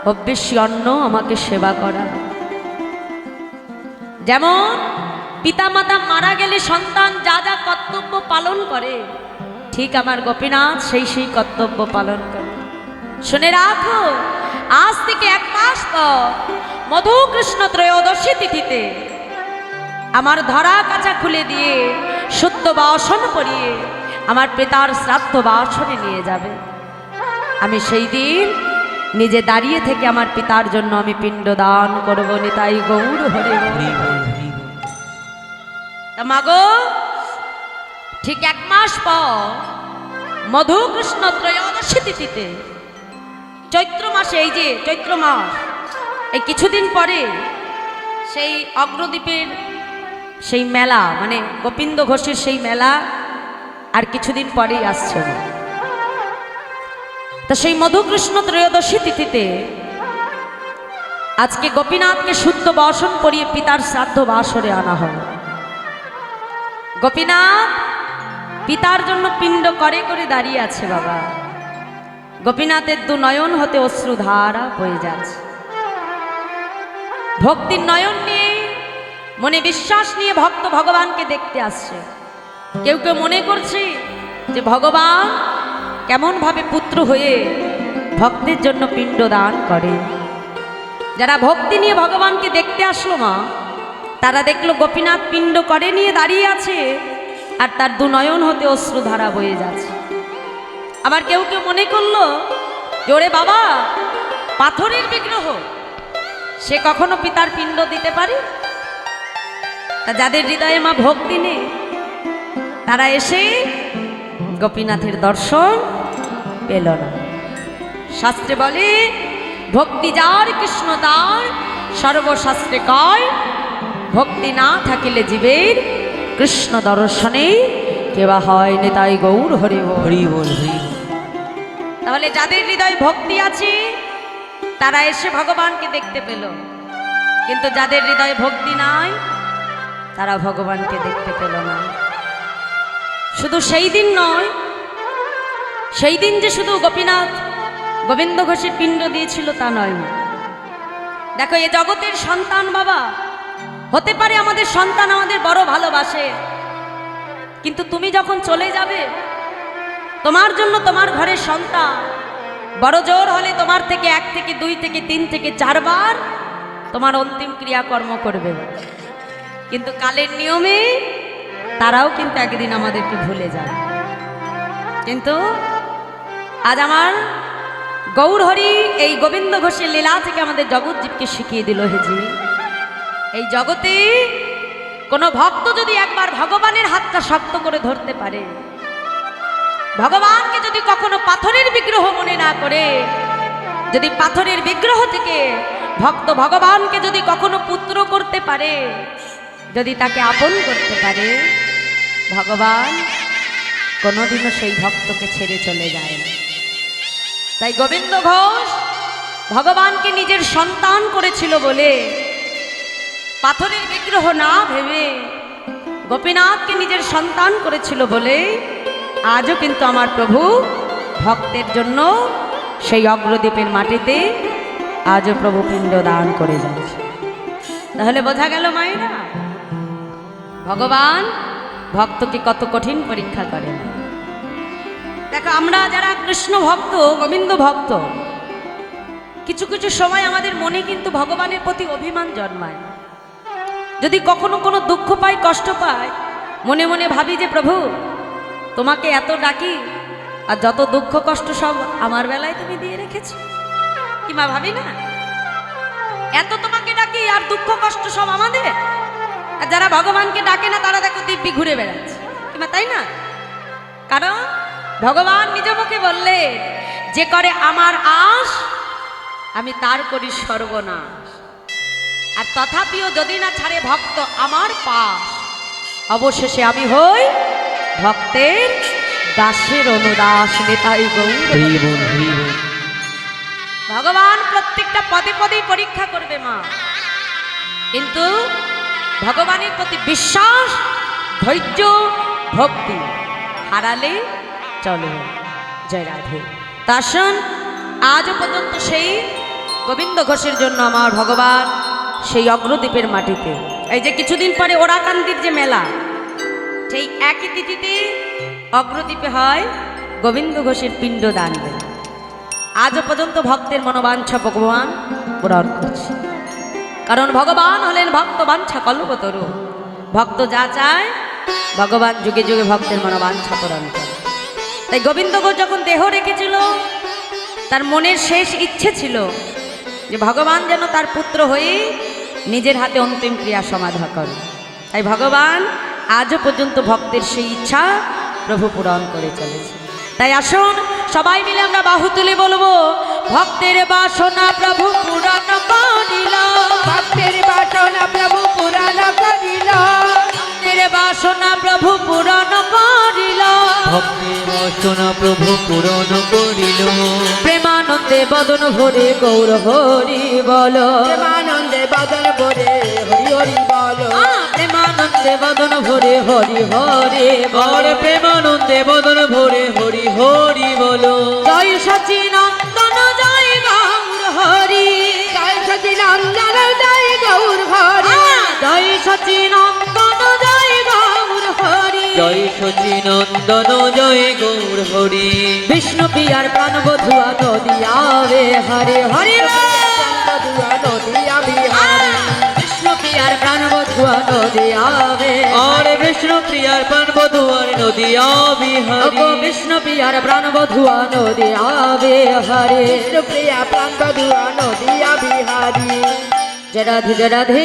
হব্বিষ্যি অন্ন আমাকে সেবা করা। যেমন পিতামাতা মারা গেলে সন্তান যা যা কর্তব্য পালন করে, ঠিক আমার গোপীনাথ সেই কর্তব্য পালন করে। শুনে রাখো, আজ থেকে 1 মাস পর মধু কৃষ্ণ ত্রয়োদশী তিথিতে আমার ধরা কাচা খুলে দিয়ে শুদ্ধ বাসন পরিয়ে আমার পিতার শ্রাদ্ধ বাসনে নিয়ে যাবে। আমি সেই দিন নিজে দাঁড়িয়ে থেকে আমার পিতার জন্য আমি পিণ্ড দান করবো। নিতাই গৌর হরে বল। তা মাগো, ঠিক 1 মাস পর মধু কৃষ্ণ ত্রয়োদশী তিথিতে চৈত্র মাসে, এই যে চৈত্র মাস, এই কিছুদিন পরে সেই অগ্রদ্বীপের সেই মেলা, মানে গোবিন্দ ঘোষের সেই মেলা আর কিছুদিন পরেই আসছে না। তা সেই মধুকৃষ্ণ ত্রয়োদশী তিথিতে আজকে গোপীনাথকে শুদ্ধ বাসন পরিয়ে পিতার শ্রাদ্ধ বাসরে আনা হয়। গোপীনাথ পিতার জন্য পিণ্ড করে করে দাঁড়িয়ে আছে বাবা। গোপীনাথের 2 নয়ন হতে অশ্রুধারা বয়ে যাচ্ছে। ভক্তির নয়ন নিয়ে, মনে বিশ্বাস নিয়ে ভক্ত ভগবানকে দেখতে আসছে। কেউ কেউ মনে করছে যে ভগবান কেমনভাবে পুত্র হয়ে ভক্তের জন্য পিণ্ড দান করে। যারা ভক্তি নিয়ে ভগবানকে দেখতে আসলো মা, তারা দেখলো গোপীনাথ পিণ্ড করে নিয়ে দাঁড়িয়ে আছে আর তার 2 নয়ন হতে অশ্রুধারা বয়ে যাচ্ছে। আবার কেউ কেউ মনে করলো যে ওরে বাবা, পাথরের বিগ্রহ, সে কখনো পিতার পিণ্ড দিতে পারে? তা যাদের হৃদয়ে মা ভক্তি নেই, তারা এসে গোপীনাথের দর্শন পেল না। শাস্ত্রে বলে, ভক্তি যার কৃষ্ণ তার, সর্বশাস্ত্রে কয়, ভক্তি না থাকিলে জীবের কৃষ্ণ দর্শনে কেবা হয় নিতাই গৌর হরি বল। হরি বল, হরি বল। তাহলে যাদের হৃদয়ে ভক্তি আছে তারা এসে ভগবানকে দেখতে পেল, কিন্তু যাদের হৃদয়ে ভক্তি নাই তারা ভগবানকে দেখতে পেল না। শুধু সেই দিন নয়, সেই দিন যে শুধু গোপীনাথ গোবিন্দ ঘোষের পিণ্ড দিয়েছিল তা নয়। দেখো, এ জগতের সন্তান বাবা, হতে পারে আমাদের সন্তান আমাদের বড় ভালোবাসে, কিন্তু তুমি যখন চলে যাবে, তোমার জন্য তোমার ঘরের সন্তান বড় জোর হলে তোমার থেকে 1 থেকে 2 থেকে 3 থেকে 4 বার তোমার অন্তিম ক্রিয়াকর্ম করবে, কিন্তু কালের নিয়মে তারাও কিন্তু একদিন আমাদেরকে ভুলে যায়। কিন্তু আজ আমার গৌরহরি এই গোবিন্দ ঘোষের লীলা থেকে আমাদের জগৎজীবকে শিখিয়ে দিল, হেজি এই জগতে কোনো ভক্ত যদি একবার ভগবানের হাতটা শক্ত করে ধরতে পারে, ভগবানকে যদি কখনো পাথরের বিগ্রহ মনে না করে, যদি পাথরের বিগ্রহ থেকে ভক্ত ভগবানকে যদি কখনো পুত্র করতে পারে, যদি তাকে আপন করতে পারে, ভগবান কোনোদিনও সেই ভক্তকে ছেড়ে চলে যায় না। তাই গোবিন্দ ঘোষ ভগবানকে নিজের সন্তান করেছিল বলে পাথরের বিগ্রহ না ভেবে গোপীনাথকে নিজের সন্তান করেছিল বলে আজও কিন্তু আমার প্রভু ভক্তের জন্য সেই অগ্রদ্বীপের মাটিতে আজও প্রভু পিণ্ড দান করে যাচ্ছে। তাহলে বোঝা গেল মায়েরা, ভগবান ভক্তকে কত কঠিন পরীক্ষা করেন। দেখো, আমরা যারা কৃষ্ণ ভক্ত, গোবিন্দ ভক্ত, কিছু কিছু সময় আমাদের মনে কিন্তু ভগবানের প্রতি অভিমান জন্মায়। যদি কখনো কোনো দুঃখ পাই, কষ্ট পাই, মনে মনে ভাবি যে প্রভু তোমাকে এত ডাকি আর যত দুঃখ কষ্ট সব আমার বেলায় তুমি দিয়ে রেখেছো। কি মা, ভাবি না? এত তোমাকে ডাকি আর দুঃখ কষ্ট সব আমাদের, আর যারা ভগবানকে ডাকে না তারা দেখো দিব্যি ঘুরে বেড়াচ্ছে। কি মা, তাই না? কারণ ভগবান নিজ মুখে বললে, যে করে আমার আশ আমি তার করি সর্বনাশ, আর তথাপিও যদি না ছাড়ে ভক্ত আমার পাশ, অবশেষে আমি হই ভক্তের দাসের অনুদাস। নেতাই গৌর ভগবান প্রত্যেকটা পদে পদেই পরীক্ষা করবে মা, কিন্তু ভগবানের প্রতি বিশ্বাস, ধৈর্য, ভক্তি হারালে চলো। জয় রাধে। তাসন আজও পর্যন্ত সেই গোবিন্দ ঘোষের জন্য আমার ভগবান সেই অগ্রদ্বীপের মাটিতে, এই যে কিছুদিন পরে ওরাকান্দির যে মেলা, সেই একই তিথিতে অগ্রদ্বীপে হয় গোবিন্দ ঘোষের পিণ্ড দান দেয়। আজও পর্যন্ত ভক্তের মনোবাঞ্ছা ভগবান পূরণ করছে, কারণ ভগবান হলেন ভক্ত বাঞ্ছা কল্পতরু। ভক্ত যা চায় ভগবান যুগে যুগে ভক্তের মনোবাঞ্ছা পূরণ করে। তাই গোবিন্দ ঘোষ যখন দেহ রেখেছিল, তার মনের শেষ ইচ্ছে ছিল যে ভগবান যেন তার পুত্র হয়ে নিজের হাতে অন্তিম ক্রিয়া সমাধা করে। তাই ভগবান আজও পর্যন্ত ভক্তের সেই ইচ্ছা প্রভু পূরণ করে চলেছে। তাই আসুন সবাই মিলে আমরা বাহু তুলে বলবো, ভক্তের বাসনা প্রভু পূরণ করিল, ভক্তের বাসনা প্রভু পুরাণ করিল, ভক্তের বাসনা প্রভু পূরণ করিল, ভক্তের বাসনা প্রভু পূরণ করিল। প্রেমানন্দে বদন ভরে গৌর হরি বল, প্রেমানন্দে বদন ভরে হরি হরি বল, প্রেমানন্দে বদন ভরে হরি হরে বল, আর প্রেমানন্দে বদন ভরে হরি হরি বলো। জয় সচিনন্দন জয় গৌর হরি, জয় সচিনন্দন জয় গৌর হরি, জয় সচিনন্দন জয় গৌর হরি, জয় সচিনন্দন জয় গৌর হরি। বিষ্ণু পিয়ার প্রাণ বধুয়া নদিয়াবে হরে হরে, বধুয়া নদিয়া বিহারি, বিষ্ণু পিয়ার প্রাণ বধুয়া নদিয়াবে, আর বিষ্ণু প্রিয়ার পান বধুয়ার নদিয়া বিহারী, বিষ্ণু পিয়ার প্রাণ বধুয়া নদিয়াবে হরে, প্রিয়া প্রাণ বধুয়া নদিয়া বিহারি। জয় রাধে জয় রাধে।